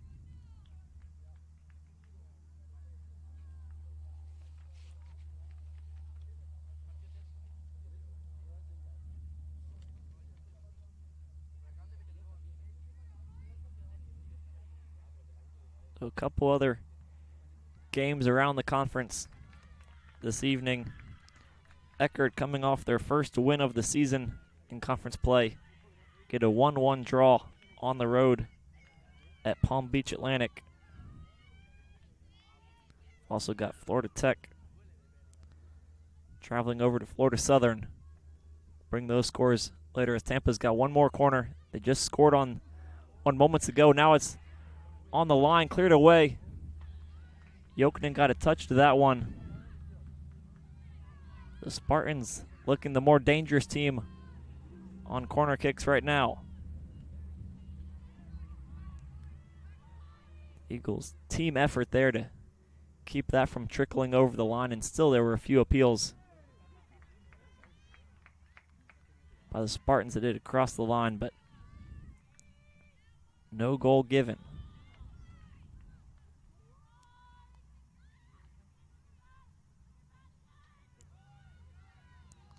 So a couple other games around the conference this evening. Eckerd, coming off their first win of the season in conference play, get a 1-1 draw on the road at Palm Beach Atlantic. Also got Florida Tech traveling over to Florida Southern. Bring those scores later, as Tampa's got one more corner. They just scored on one moments ago. Now it's on the line, cleared away. Jokinen got a touch to that one. The Spartans looking the more dangerous team on corner kicks right now. Eagles team effort there to keep that from trickling over the line, and still there were a few appeals by the Spartans that did it across the line, but no goal given.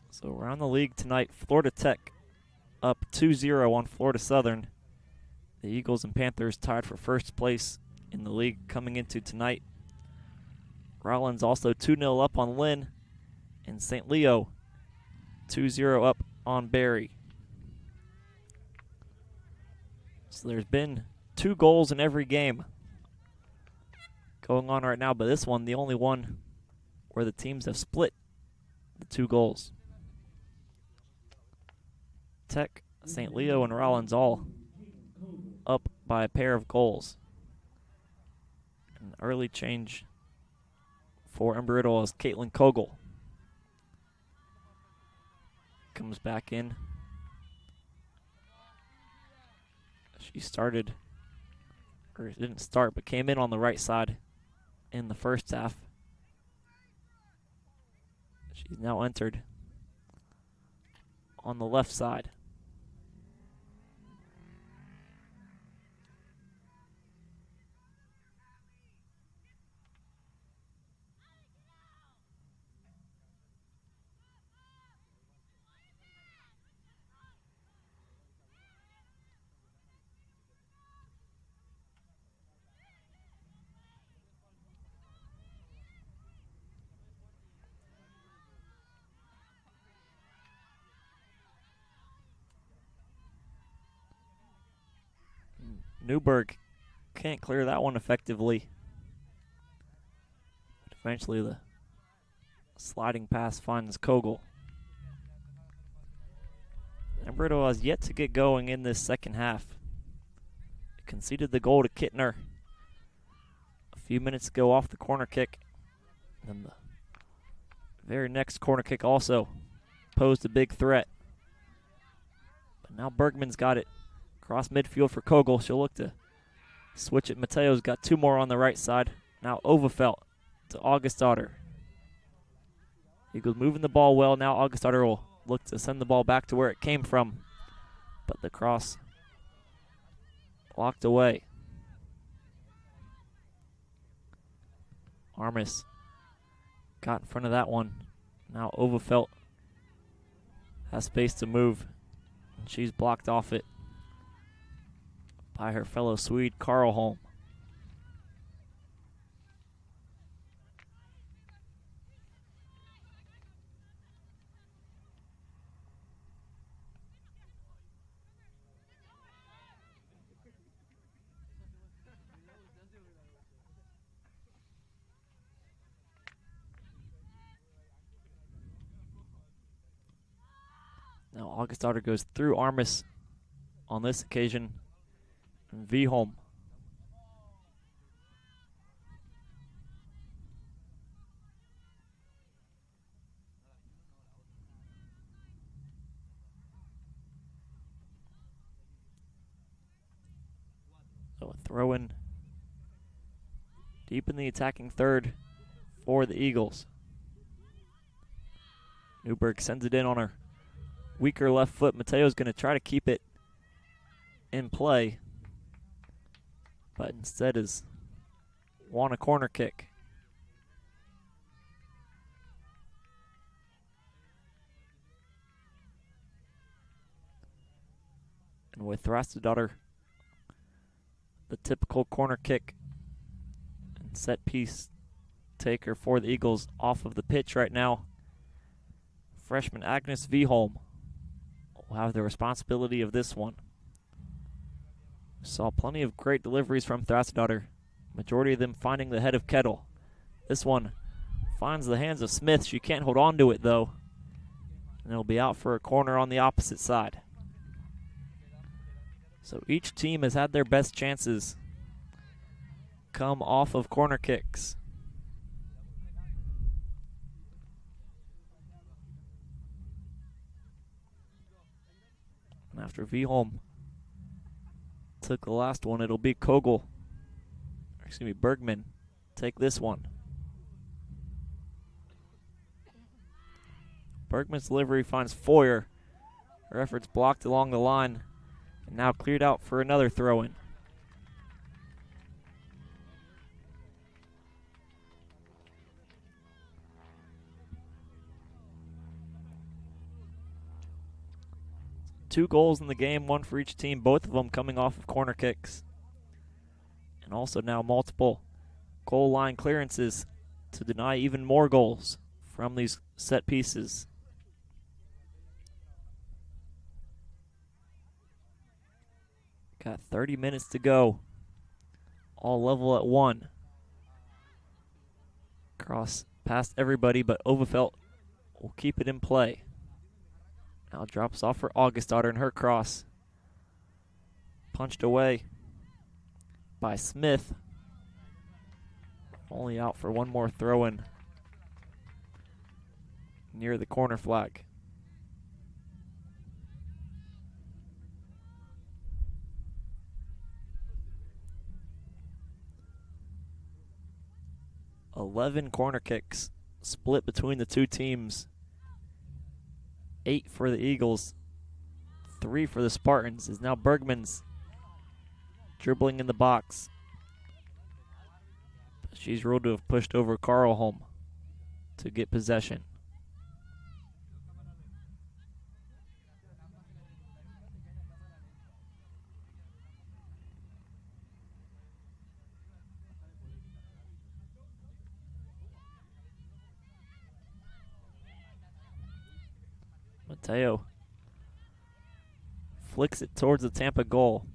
So around the league tonight, Florida Tech up 2-0 on Florida Southern. The Eagles and Panthers tied for first place in the league coming into tonight. Rollins also 2-0 up on Lynn, and St. Leo 2-0 up on Barry. So there's been 2 goals in every game going on right now, but this one, the only one where the teams have split the 2 goals. Tech, St. Leo, and Rollins all up by a pair of goals. An early change for Embry-Riddle as Caitlin Kogel comes back in. She started, or didn't start, but came in on the right side in the first half. She's now entered on the left side. Newberg can't clear that one effectively. But eventually the sliding pass finds Kogel. Embry-Riddle has yet to get going in this second half. It conceded the goal to Kittner a few minutes ago off the corner kick. And the very next corner kick also posed a big threat. But now Bergman's got it. Cross midfield for Kogel. She'll look to switch it. Mateo's got 2 more on the right side. Now Overfelt to Augustdottir. Eagles moving the ball well. Now Augustdottir will look to send the ball back to where it came from. But the cross blocked away. Armis got in front of that one. Now Overfelt has space to move. And she's blocked off it by her fellow Swede, Karlholm. Now Augustdottir goes through Armis on this occasion. And Viholm. So a throw in deep in the attacking third for the Eagles. Newberg sends it in on her weaker left foot. Mateo's going to try to keep it in play, but instead is won a corner kick. And with Thrastadottir, the typical corner kick and set piece taker for the Eagles off of the pitch right now, freshman Agnes Viholm will have the responsibility of this one. Saw plenty of great deliveries from Thrastadottir, majority of them finding the head of Kettle. This one finds the hands of Smith. She can't hold on to it though, and it'll be out for a corner on the opposite side. So each team has had their best chances come off of corner kicks. And after Viholm took the last one, it'll be Bergman take this one. Bergman's delivery finds Foyer. Her efforts blocked along the line and now cleared out for another throw-in. Two goals in the game, one for each team, both of them coming off of corner kicks. And also now multiple goal line clearances to deny even more goals from these set pieces. Got 30 minutes to go all level at 1. Cross past everybody, but Overfelt will keep it in play. Now drops off for Augustdottir and her cross. Punched away by Smith. Only out for one more throw-in near the corner flag. $11 corner kicks split between the two teams. 8 for the Eagles, 3 for the Spartans. Is now Bergman's dribbling in the box. She's ruled to have pushed over Carl home to get possession. Mateo flicks it towards the Tampa goal,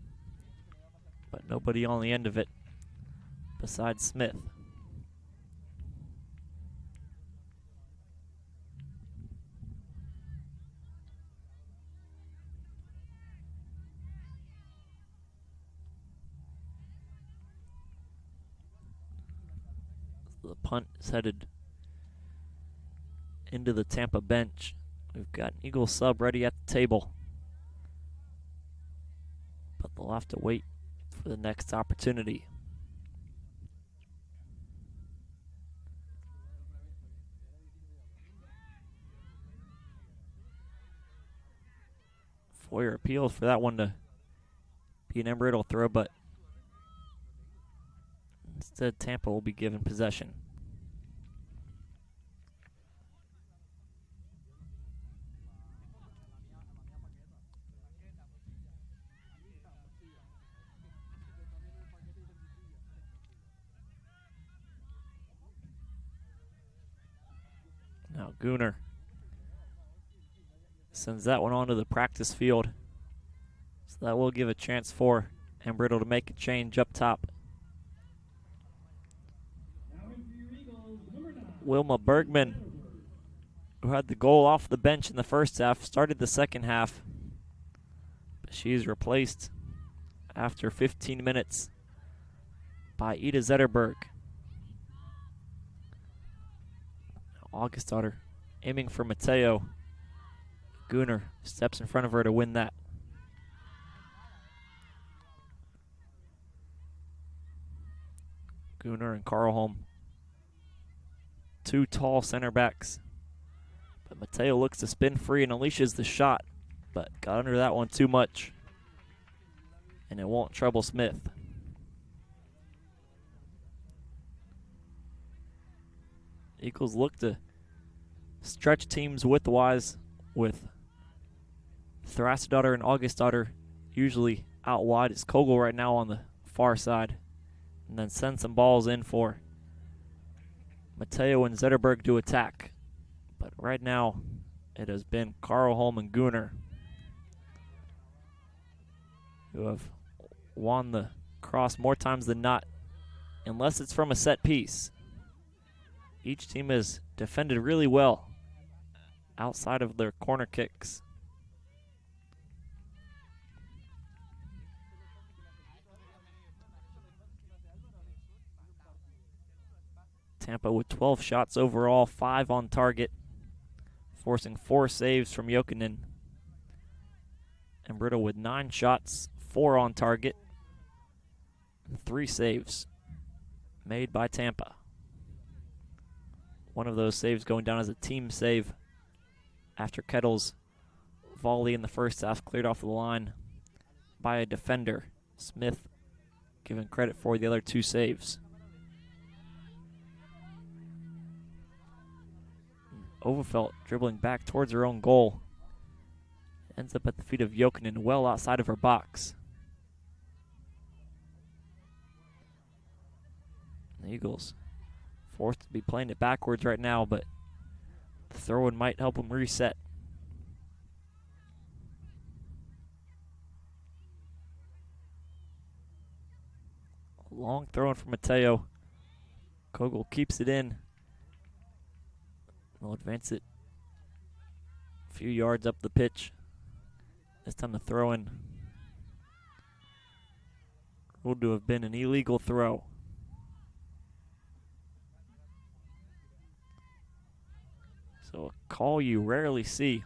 but nobody on the end of it besides Smith. The punt is headed into the Tampa bench. We've got an Eagle sub ready at the table, but they'll have to wait for the next opportunity. Foyer appeals for that one to be an Embry-Riddle throw, but instead Tampa will be given possession. Now Gooner sends that one onto the practice field. So that will give a chance for Embry-Riddle to make a change up top. Wilma Bergman, who had the goal off the bench in the first half, started the second half. But she's replaced after 15 minutes by Ida Zetterberg. Augustdottir aiming for Mateo. Gooner steps in front of her to win that. Gooner and Carlholm, two tall center backs. But Mateo looks to spin free and unleashes the shot, but got under that one too much. And it won't trouble Smith. Eagles look to stretch teams width-wise with Thrasdottir and Augustdottir usually out wide. It's Kogel right now on the far side. And then send some balls in for Mateo and Zetterberg to attack. But right now, it has been Carlholm and Gooner who have won the cross more times than not, unless it's from a set piece. Each team has defended really well outside of their corner kicks. Tampa with 12 shots overall, 5 on target, forcing 4 saves from Jokinen. Embry-Riddle with 9 shots, 4 on target, and 3 saves made by Tampa. One of those saves going down as a team save after Kettle's volley in the first half cleared off the line by a defender. Smith given credit for the other 2 saves. Overfelt dribbling back towards her own goal. Ends up at the feet of Jokinen, well outside of her box. The Eagles forced to be playing it backwards right now, but the throw-in might help them reset. Long throw for Mateo. Kogel keeps it in. They'll advance it a few yards up the pitch. This time the throw in ruled to have been an illegal throw. So a call you rarely see.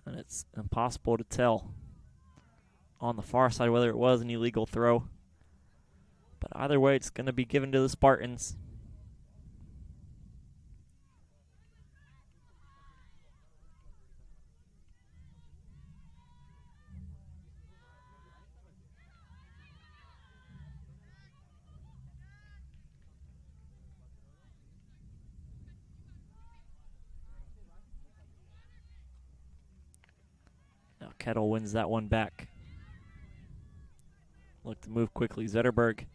And it's impossible to tell on the far side whether it was an illegal throw. But either way, it's going to be given to the Spartans. Now Kettle wins that one back. Look to move quickly. Zetterberg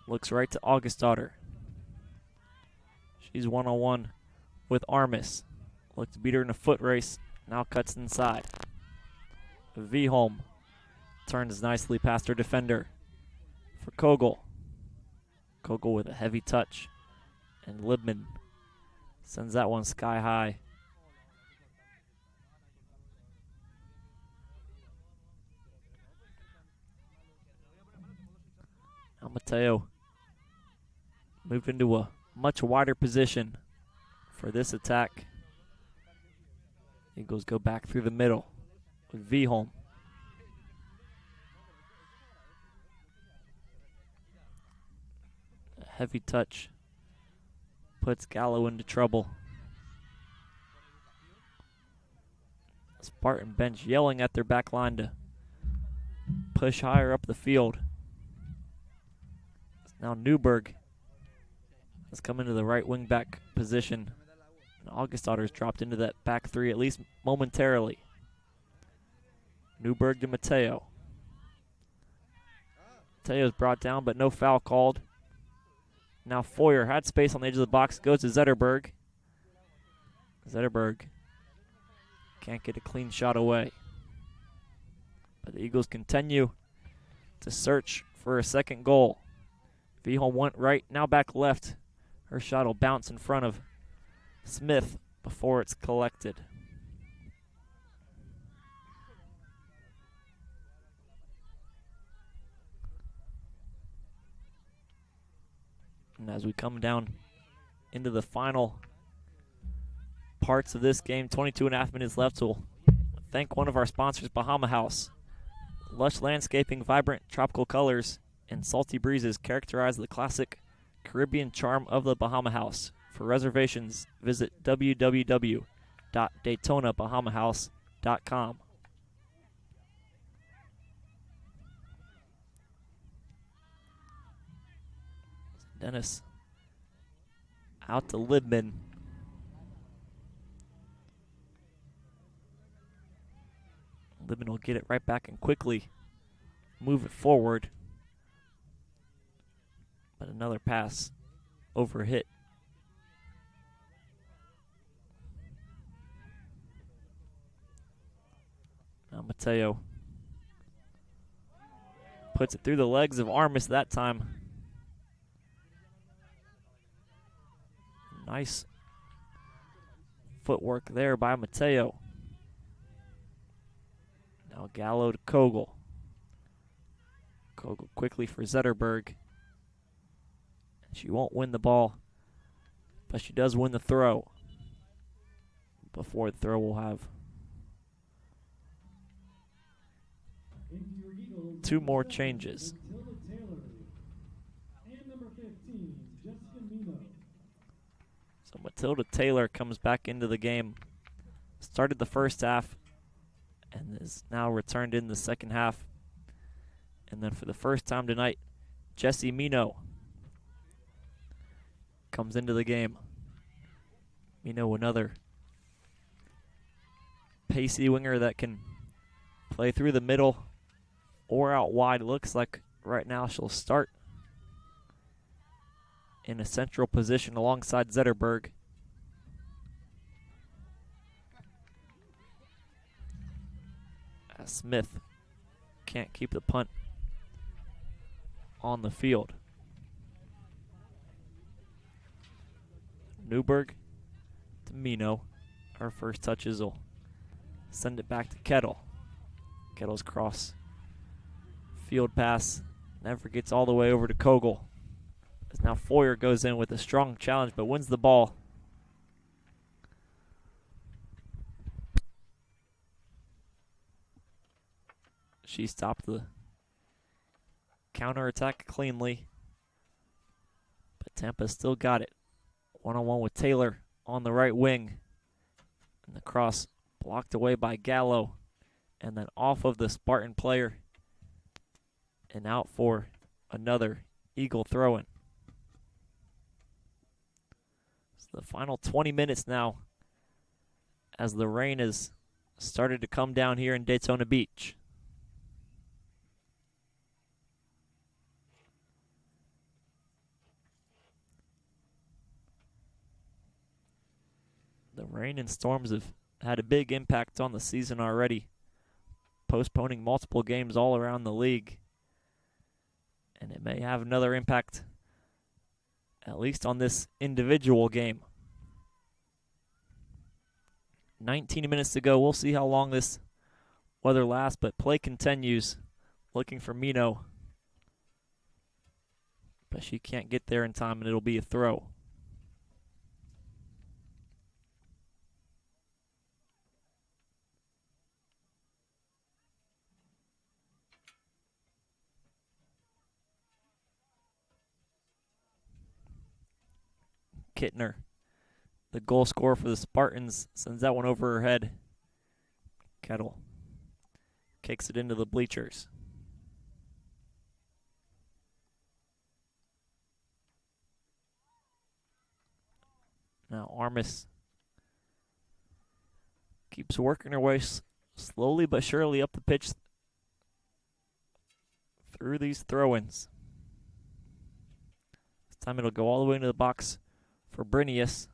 looks right to Augustdottir. She's one-on-one with Armis. Look to beat her in a foot race. Now cuts inside. Viholm turns nicely past her defender for Kogel. Kogel with a heavy touch. And Libman sends that one sky high. Now Mateo moved into a much wider position for this attack. Eagles go back through the middle with Viholm. A heavy touch puts Gallo into trouble. Spartan bench yelling at their back line to push higher up the field. Now Newberg has come into the right wing back position. And Augustdottir's dropped into that back three, at least momentarily. Newberg to Mateo. Mateo's brought down, but no foul called. Now Foyer had space on the edge of the box, goes to Zetterberg. Zetterberg can't get a clean shot away. But the Eagles continue to search for a second goal. Viholm went right, now back left. Her shot will bounce in front of Smith before it's collected. And as we come down into the final parts of this game, 22.5 minutes left, we'll thank one of our sponsors, Bahama House. Lush landscaping, vibrant tropical colors, and salty breezes characterize the classic Caribbean charm of the Bahama House. For reservations, visit www.daytonabahamahouse.com. Dennis out to Libman. Libman will get it right back and quickly move it forward. But another pass over hit. Now Mateo puts it through the legs of Armis that time. Nice footwork there by Mateo. Now Gallo to Kogel. Kogel quickly for Zetterberg. She won't win the ball, but she does win the throw. Before the throw, we'll have two more changes. So Matilda Taylor comes back into the game. Started the first half and is now returned in the second half. And then for the first time tonight, Jessie Mino comes into the game. Mino, another pacey winger that can play through the middle or out wide. It looks like right now she'll start in a central position alongside Zetterberg. As Smith can't keep the punt on the field. Newberg to Mino. Her first touches will send it back to Kettle. Kettle's cross field pass never gets all the way over to Kogel. As now Foyer goes in with a strong challenge but wins the ball. She stopped the counterattack cleanly, but Tampa still got it. One-on-one with Taylor on the right wing. And the cross blocked away by Gallo. And then off of the Spartan player and out for another Eagle throw-in. So the final 20 minutes now as the rain has started to come down here in Daytona Beach. The rain and storms have had a big impact on the season already, postponing multiple games all around the league. And it may have another impact, at least on this individual game. 19 minutes to go. We'll see how long this weather lasts, but play continues. Looking for Mino. But she can't get there in time, and it'll be a throw. Kittner, the goal scorer for the Spartans, sends that one over her head. Kettle kicks it into the bleachers. Now Armis keeps working her way slowly but surely up the pitch through these throw-ins. This time it'll go all the way into the box for Brinius.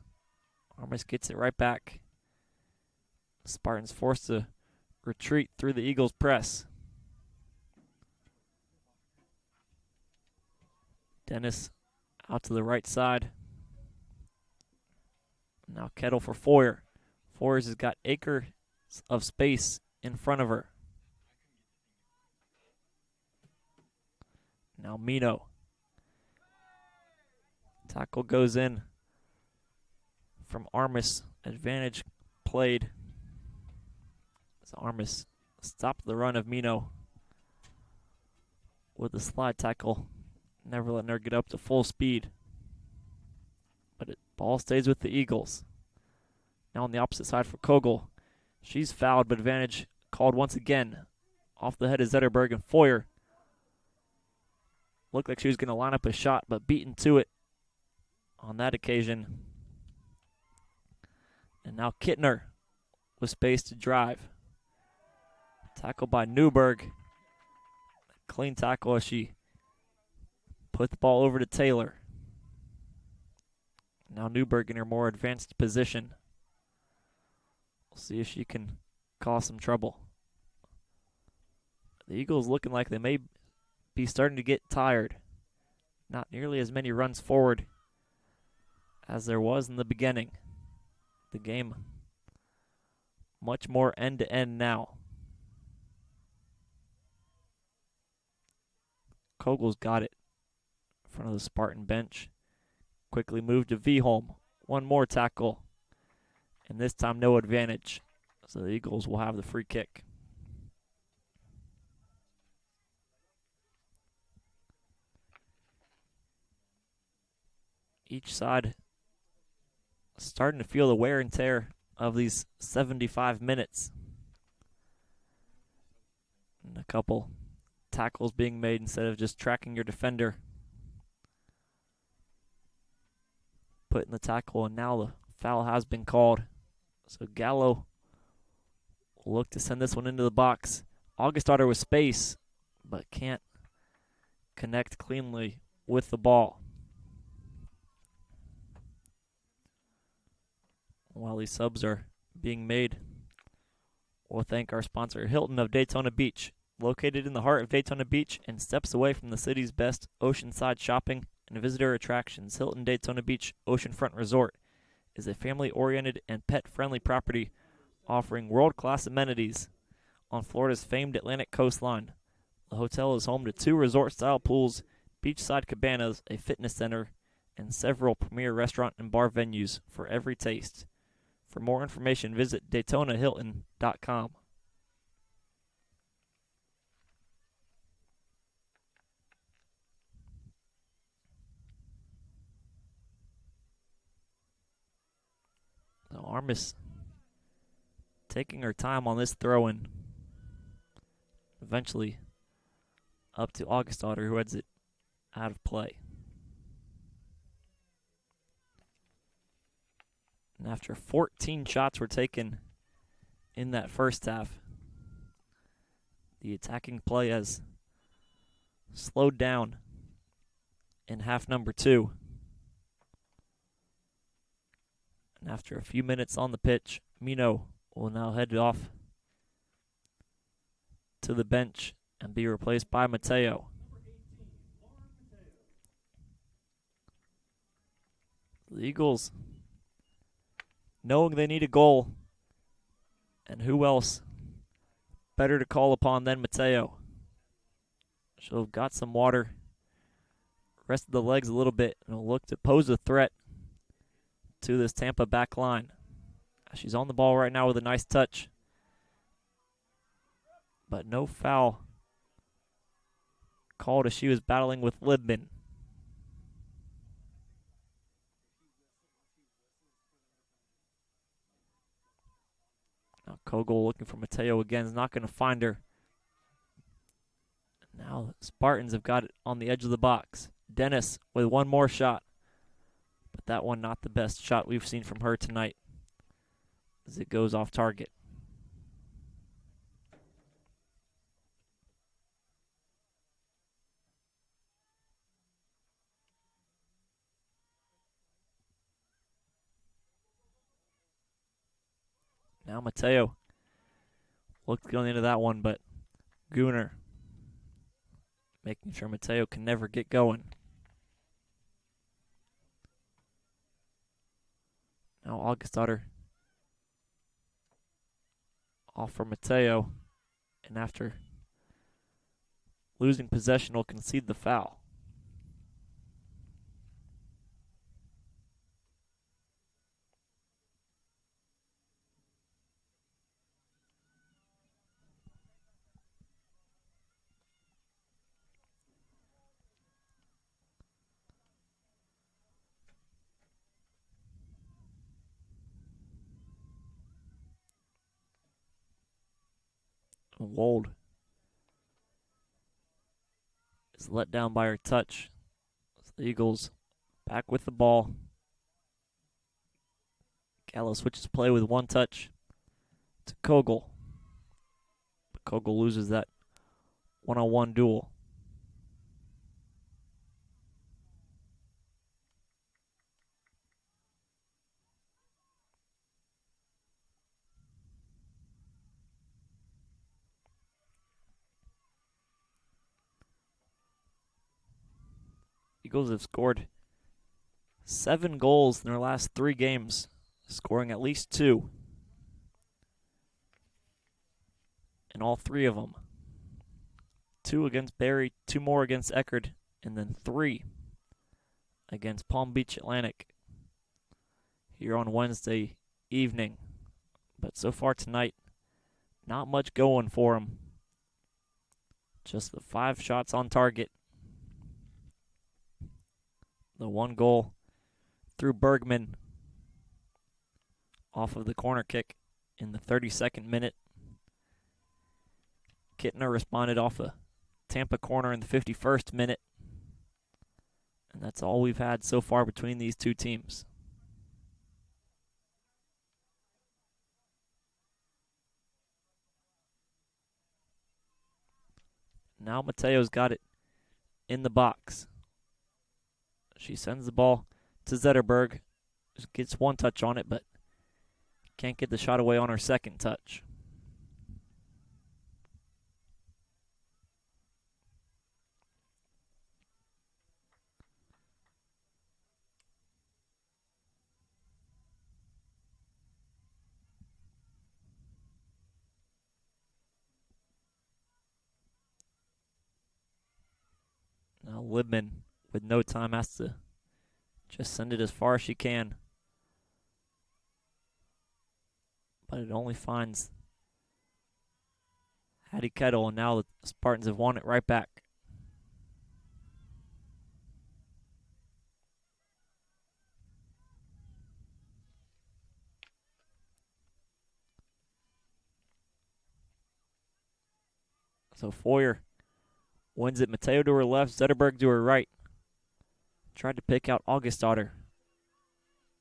Armis gets it right back. Spartans forced to retreat through the Eagles' press. Dennis out to the right side. Now Kettle for Foyer. Foyer's has got acres of space in front of her. Now Mino. Tackle goes in from Armis. Advantage played. As Armis stopped the run of Mino with the slide tackle, never letting her get up to full speed. But ball stays with the Eagles. Now on the opposite side for Kogel. She's fouled, but advantage called once again. Off the head of Zetterberg, and Foyer looked like she was going to line up a shot, but beaten to it on that occasion. And now Kittner with space to drive. Tackle by Newberg. Clean tackle as she put the ball over to Taylor. Now Newberg in her more advanced position. We'll see if she can cause some trouble. The Eagles looking like they may be starting to get tired. Not nearly as many runs forward as there was in the beginning. The game much more end-to-end now. Kogel's got it in front of the Spartan bench. Quickly moved to Viholm. One more tackle. And this time no advantage. So the Eagles will have the free kick. Each side starting to feel the wear and tear of these 75 minutes. And a couple tackles being made instead of just tracking your defender. Putting the tackle, and now the foul has been called. So Gallo will look to send this one into the box. Augustador with space, but can't connect cleanly with the ball. While these subs are being made, we'll thank our sponsor, Hilton of Daytona Beach. Located in the heart of Daytona Beach and steps away from the city's best oceanside shopping and visitor attractions, Hilton Daytona Beach Oceanfront Resort is a family-oriented and pet-friendly property offering world-class amenities on Florida's famed Atlantic coastline. The hotel is home to 2 resort-style pools, beachside cabanas, a fitness center, and several premier restaurant and bar venues for every taste. For more information, visit DaytonaHilton.com. So Armis taking her time on this throw-in. Eventually up to Augustdottir, who heads it out of play. And after 14 shots were taken in that first half, the attacking play has slowed down in half number 2. And after a few minutes on the pitch, Mino will now head off to the bench and be replaced by Mateo. The Eagles, knowing they need a goal, and who else better to call upon than Mateo? She'll have got some water, rested the legs a little bit, and will look to pose a threat to this Tampa back line. She's on the ball right now with a nice touch, but no foul called as she was battling with Libman. Now Kogel looking for Mateo again, is not going to find her. Now the Spartans have got it on the edge of the box. Dennis with one more shot, but that one not the best shot we've seen from her tonight as it goes off target. Now Mateo looked going into that one, but Gooner making sure Mateo can never get going. Now Augustdottir off for Mateo, and after losing possession will concede the foul. Wold is let down by her touch. The Eagles back with the ball. Gallo switches play with one touch to Kogel. But Kogel loses that one-on-one duel. Eagles have scored 7 goals in their last 3 games, scoring at least 2 in all 3 of them. 2 against Barry, 2 more against Eckerd, and then 3 against Palm Beach Atlantic here on Wednesday evening. But so far tonight, not much going for them. Just the 5 shots on target. The 1 goal through Bergman off of the corner kick in the 32nd minute. Kittner responded off a Tampa corner in the 51st minute. And that's all we've had so far between these two teams. Now Mateo's got it in the box. She sends the ball to Zetterberg. Just gets 1 touch on it, but can't get the shot away on her second touch. Libman, with no time, has to just send it as far as she can. But it only finds Hattie Kettle, and now the Spartans have won it right back. So Foyer wins it. Mateo to her left, Zetterberg to her right. Tried to pick out Augustdottir,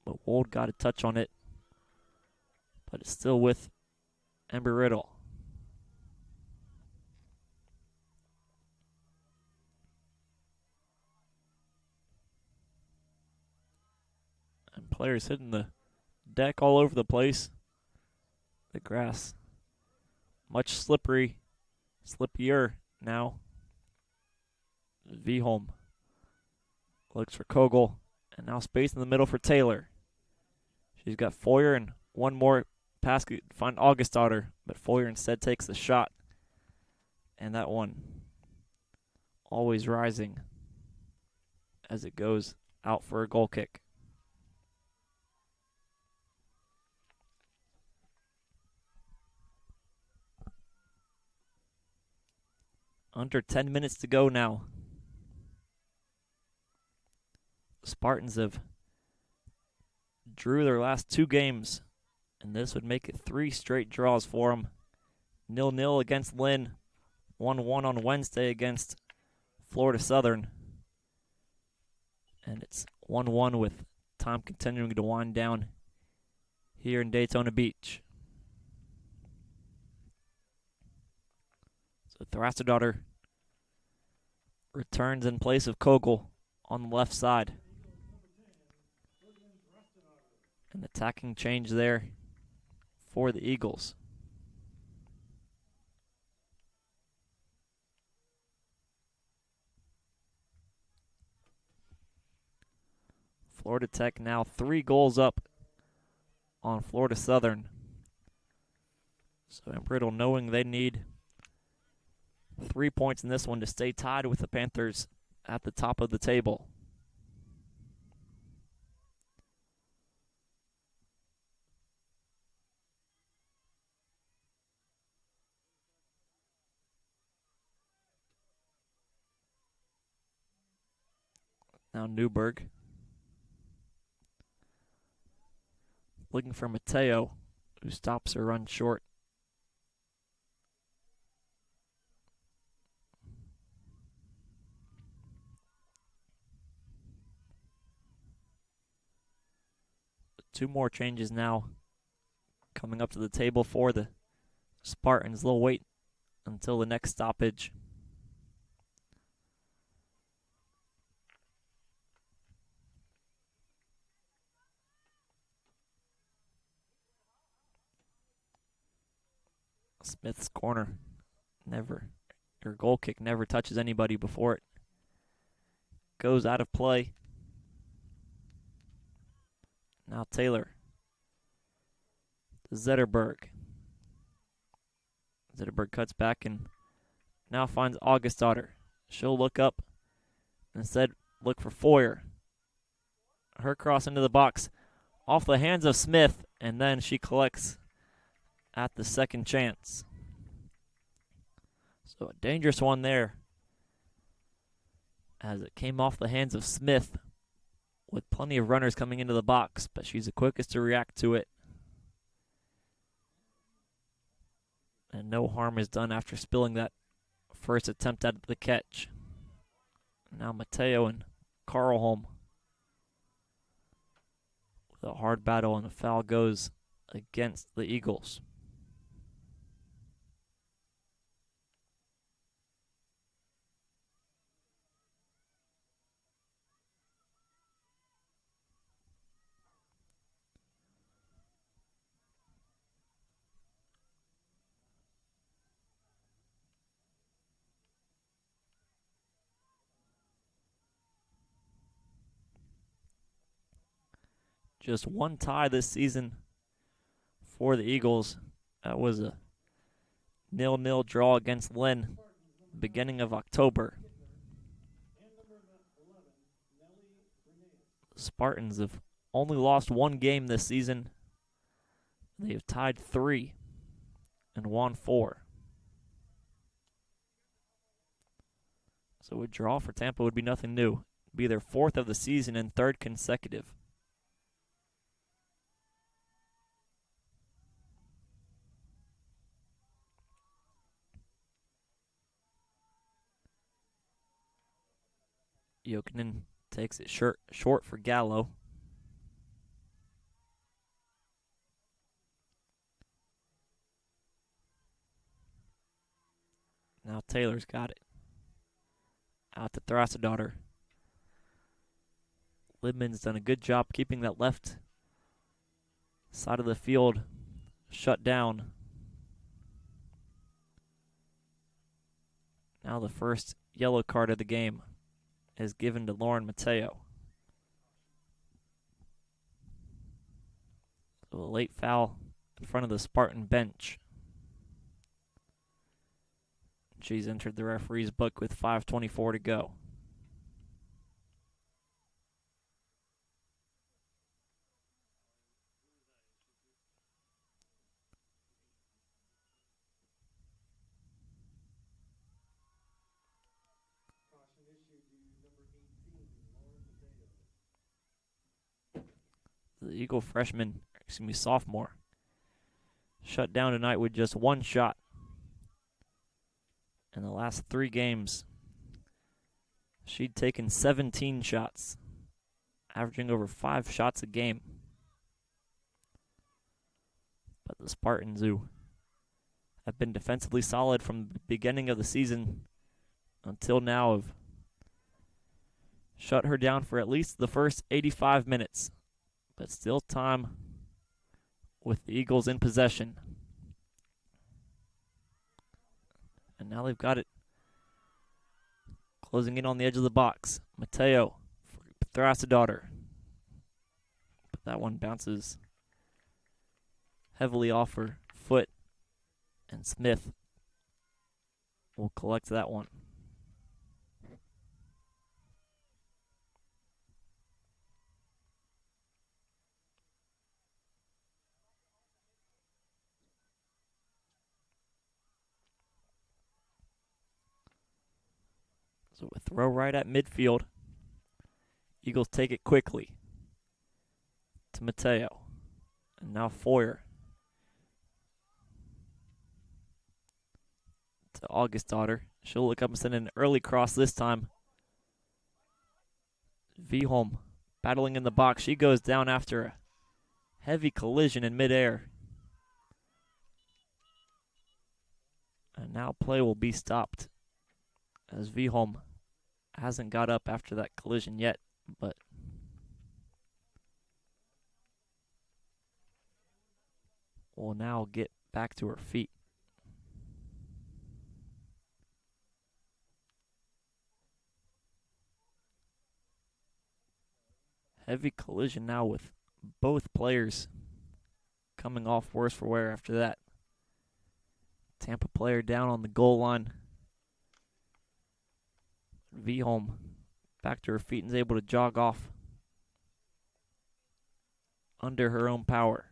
but Wold got a touch on it. But it's still with Embry-Riddle. And players hitting the deck all over the place. The grass much slippier now. Vholm looks for Kogel, and now space in the middle for Taylor. She's got Foyer and one more pass to find Augustdottir, but Foyer instead takes the shot. And that one always rising as it goes out for a goal kick. Under 10 minutes to go now. Spartans have drew their last 2 games, and this would make it 3 straight draws for them. 0-0 against Lynn, 1-1 on Wednesday against Florida Southern, and it's 1-1 with time continuing to wind down here in Daytona Beach. So Thrasterdottir returns in place of Kogel on the left side. An attacking change there for the Eagles. Florida Tech now 3 goals up on Florida Southern. So Embry-Riddle knowing they need 3 points in this one to stay tied with the Panthers at the top of the table. Now Newberg looking for Mateo, who stops her run short. Two more changes now coming up to the table for the Spartans. They'll wait until the next stoppage. Smith's corner her goal kick never touches anybody before it goes out of play. Now Taylor to Zetterberg. Zetterberg cuts back and now finds Augustdottir. She'll look up and instead look for Foyer. Her cross into the box off the hands of Smith, and then she collects at the second chance. So a dangerous one there as it came off the hands of Smith with plenty of runners coming into the box, but she's the quickest to react to it. And no harm is done after spilling that first attempt at the catch. Now Mateo and Carlholm with a hard battle, and the foul goes against the Eagles. Just one tie this season for the Eagles. That was a 0-0 draw against Lynn beginning of October. Spartans have only lost one game this season. They have tied 3 and won 4. So a draw for Tampa would be nothing new. It'd be their 4th of the season and 3rd consecutive. Jokinen takes it short for Gallo. Now Taylor's got it. Out to Thrassadottir. Libman's done a good job keeping that left side of the field shut down. Now the first yellow card of the game is given to Lauren Mateo. So a late foul in front of the Spartan bench. She's entered the referee's book with 5:24 to go. The Eagle sophomore, shut down tonight with just 1 shot. In the last 3 games, she'd taken 17 shots, averaging over 5 shots a game. But the Spartans, who have been defensively solid from the beginning of the season until now, have shut her down for at least the first 85 minutes. But still time with the Eagles in possession. And now they've got it closing in on the edge of the box. Mateo for Thrassadottir. But that one bounces heavily off her foot. And Smith will collect that one. So a throw right at midfield. Eagles take it quickly to Mateo. And now Foyer to Augustdottir. She'll look up and send an early cross this time. Viholm battling in the box. She goes down after a heavy collision in midair. And now play will be stopped, as Viholm hasn't got up after that collision yet, but will now get back to her feet. Heavy collision now with both players coming off worse for wear after that. Tampa player down on the goal line. Viholm back to her feet and is able to jog off under her own power.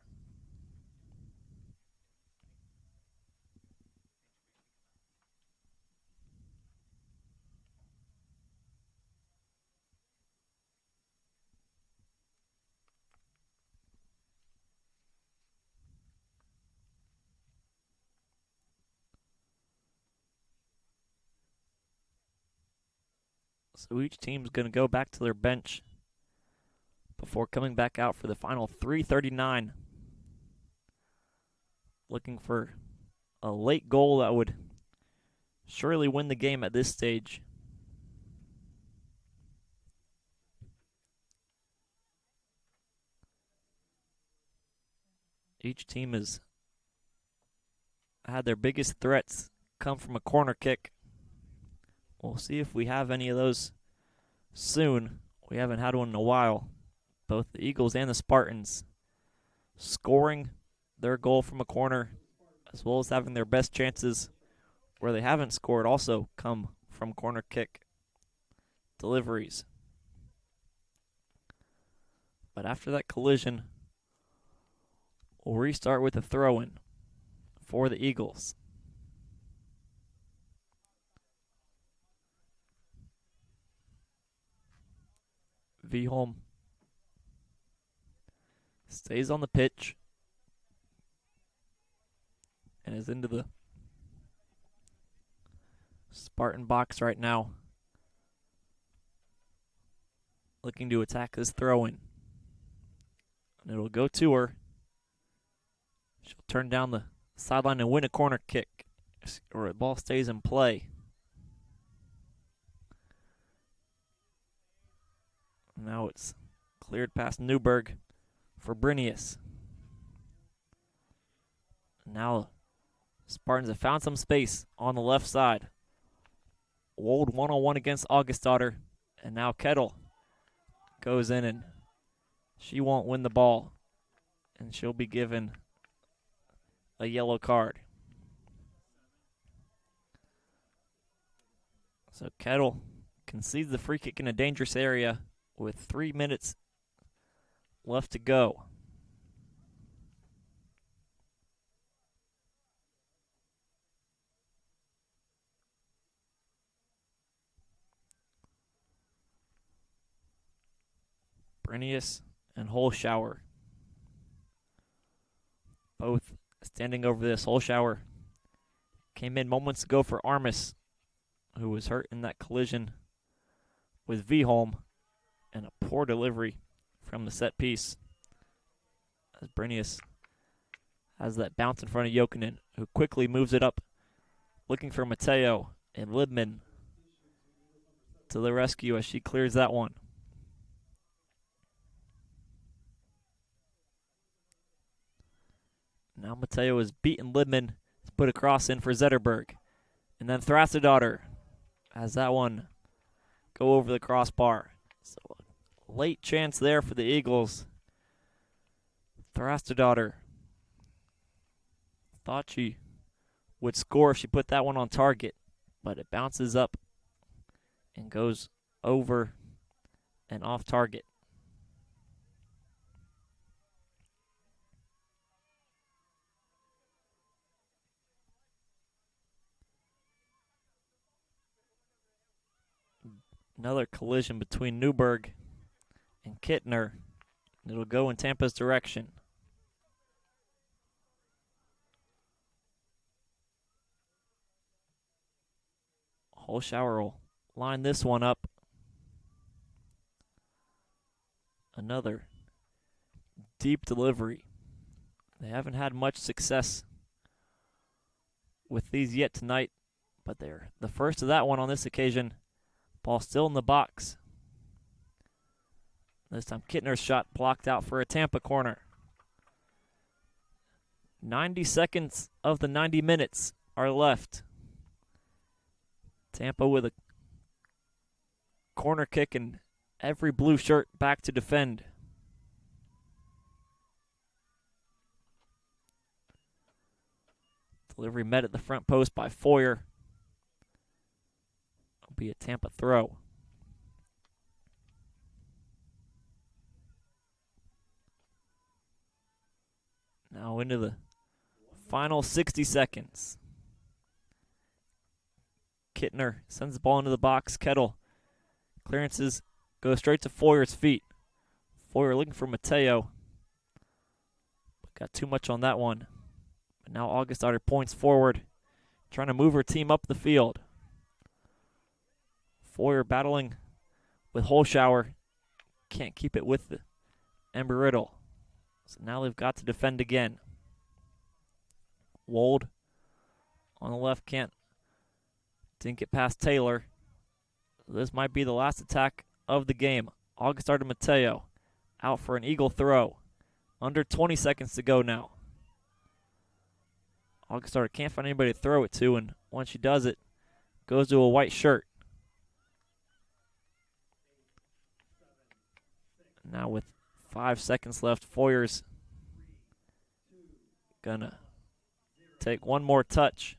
So each team's going to go back to their bench before coming back out for the final 3:39. Looking for a late goal that would surely win the game at this stage. Each team has had their biggest threats come from a corner kick. We'll see if we have any of those soon. We haven't had one in a while. Both the Eagles and the Spartans scoring their goal from a corner, as well as having their best chances where they haven't scored also come from corner kick deliveries. But after that collision, we'll restart with a throw-in for the Eagles. Viholm stays on the pitch and is into the Spartan box right now, looking to attack this throw-in. And it'll go to her. She'll turn down the sideline and win a corner kick, or the ball stays in play. Now it's cleared past Newberg for Brinius. Now Spartans have found some space on the left side. Wold one-on-one against Augustdottir, and now Kettle goes in and she won't win the ball, and she'll be given a yellow card. So Kettle concedes the free kick in a dangerous area with 3 minutes left to go. Brinius and Holshower both standing over this. Holshower came in moments ago for Armis, who was hurt in that collision with Viholm, and a poor delivery from the set piece, as Brinius has that bounce in front of Jokinen, who quickly moves it up, looking for Mateo, and Libman to the rescue as she clears that one. Now Mateo has beaten Libman to put a cross in for Zetterberg. And then Thrassadottir has that one go over the crossbar. So a late chance there for the Eagles. Thrassadottir thought she would score if she put that one on target, but it bounces up and goes over and off target. Another collision between Newberg and Kittner. It'll go in Tampa's direction. Holshower will line this one up. Another deep delivery. They haven't had much success with these yet tonight, but they're the first of that one on this occasion. Ball still in the box. This time Kittner's shot blocked out for a Tampa corner. 90 seconds of the 90 minutes are left. Tampa with a corner kick and every blue shirt back to defend. Delivery met at the front post by Foyer. It'll be a Tampa throw. Now into the final 60 seconds. Kittner sends the ball into the box. Kettle clearances go straight to Foyer's feet. Foyer looking for Mateo, but got too much on that one. But now Augustdottir points forward, trying to move her team up the field. Foyer battling with Holshower. Can't keep it with the Embry-Riddle. So now they've got to defend again. Wold on the left didn't get past Taylor. This might be the last attack of the game. Augustdottir Mateo out for an Eagle throw. Under 20 seconds to go now. Augustdottir can't find anybody to throw it to, and once she does it, goes to a white shirt. Now with 5 seconds left, Foyer's gonna take one more touch.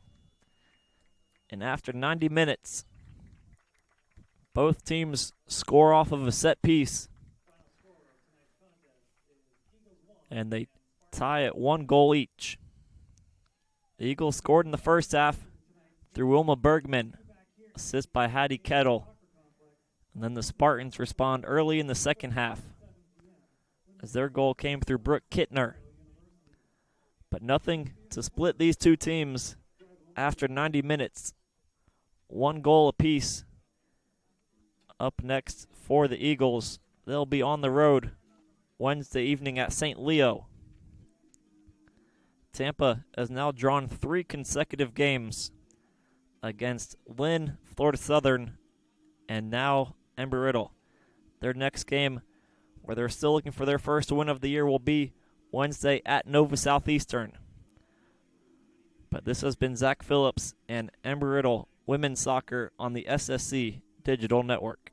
And after 90 minutes, both teams score off of a set piece. and they tie at 1 goal each. The Eagles scored in the first half through Wilma Bergman, assist by Hattie Kettle. And then the Spartans respond early in the second half, as their goal came through Brooke Kittner. But nothing to split these two teams after 90 minutes. 1 goal apiece. Up next for the Eagles, they'll be on the road Wednesday evening at St. Leo. Tampa has now drawn 3 consecutive games against Lynn, Florida Southern, and now Embry-Riddle. Their next game, where they're still looking for their first win of the year, will be Wednesday at Nova Southeastern. But this has been Zach Phillips and Embry-Riddle Women's Soccer on the SSC Digital Network.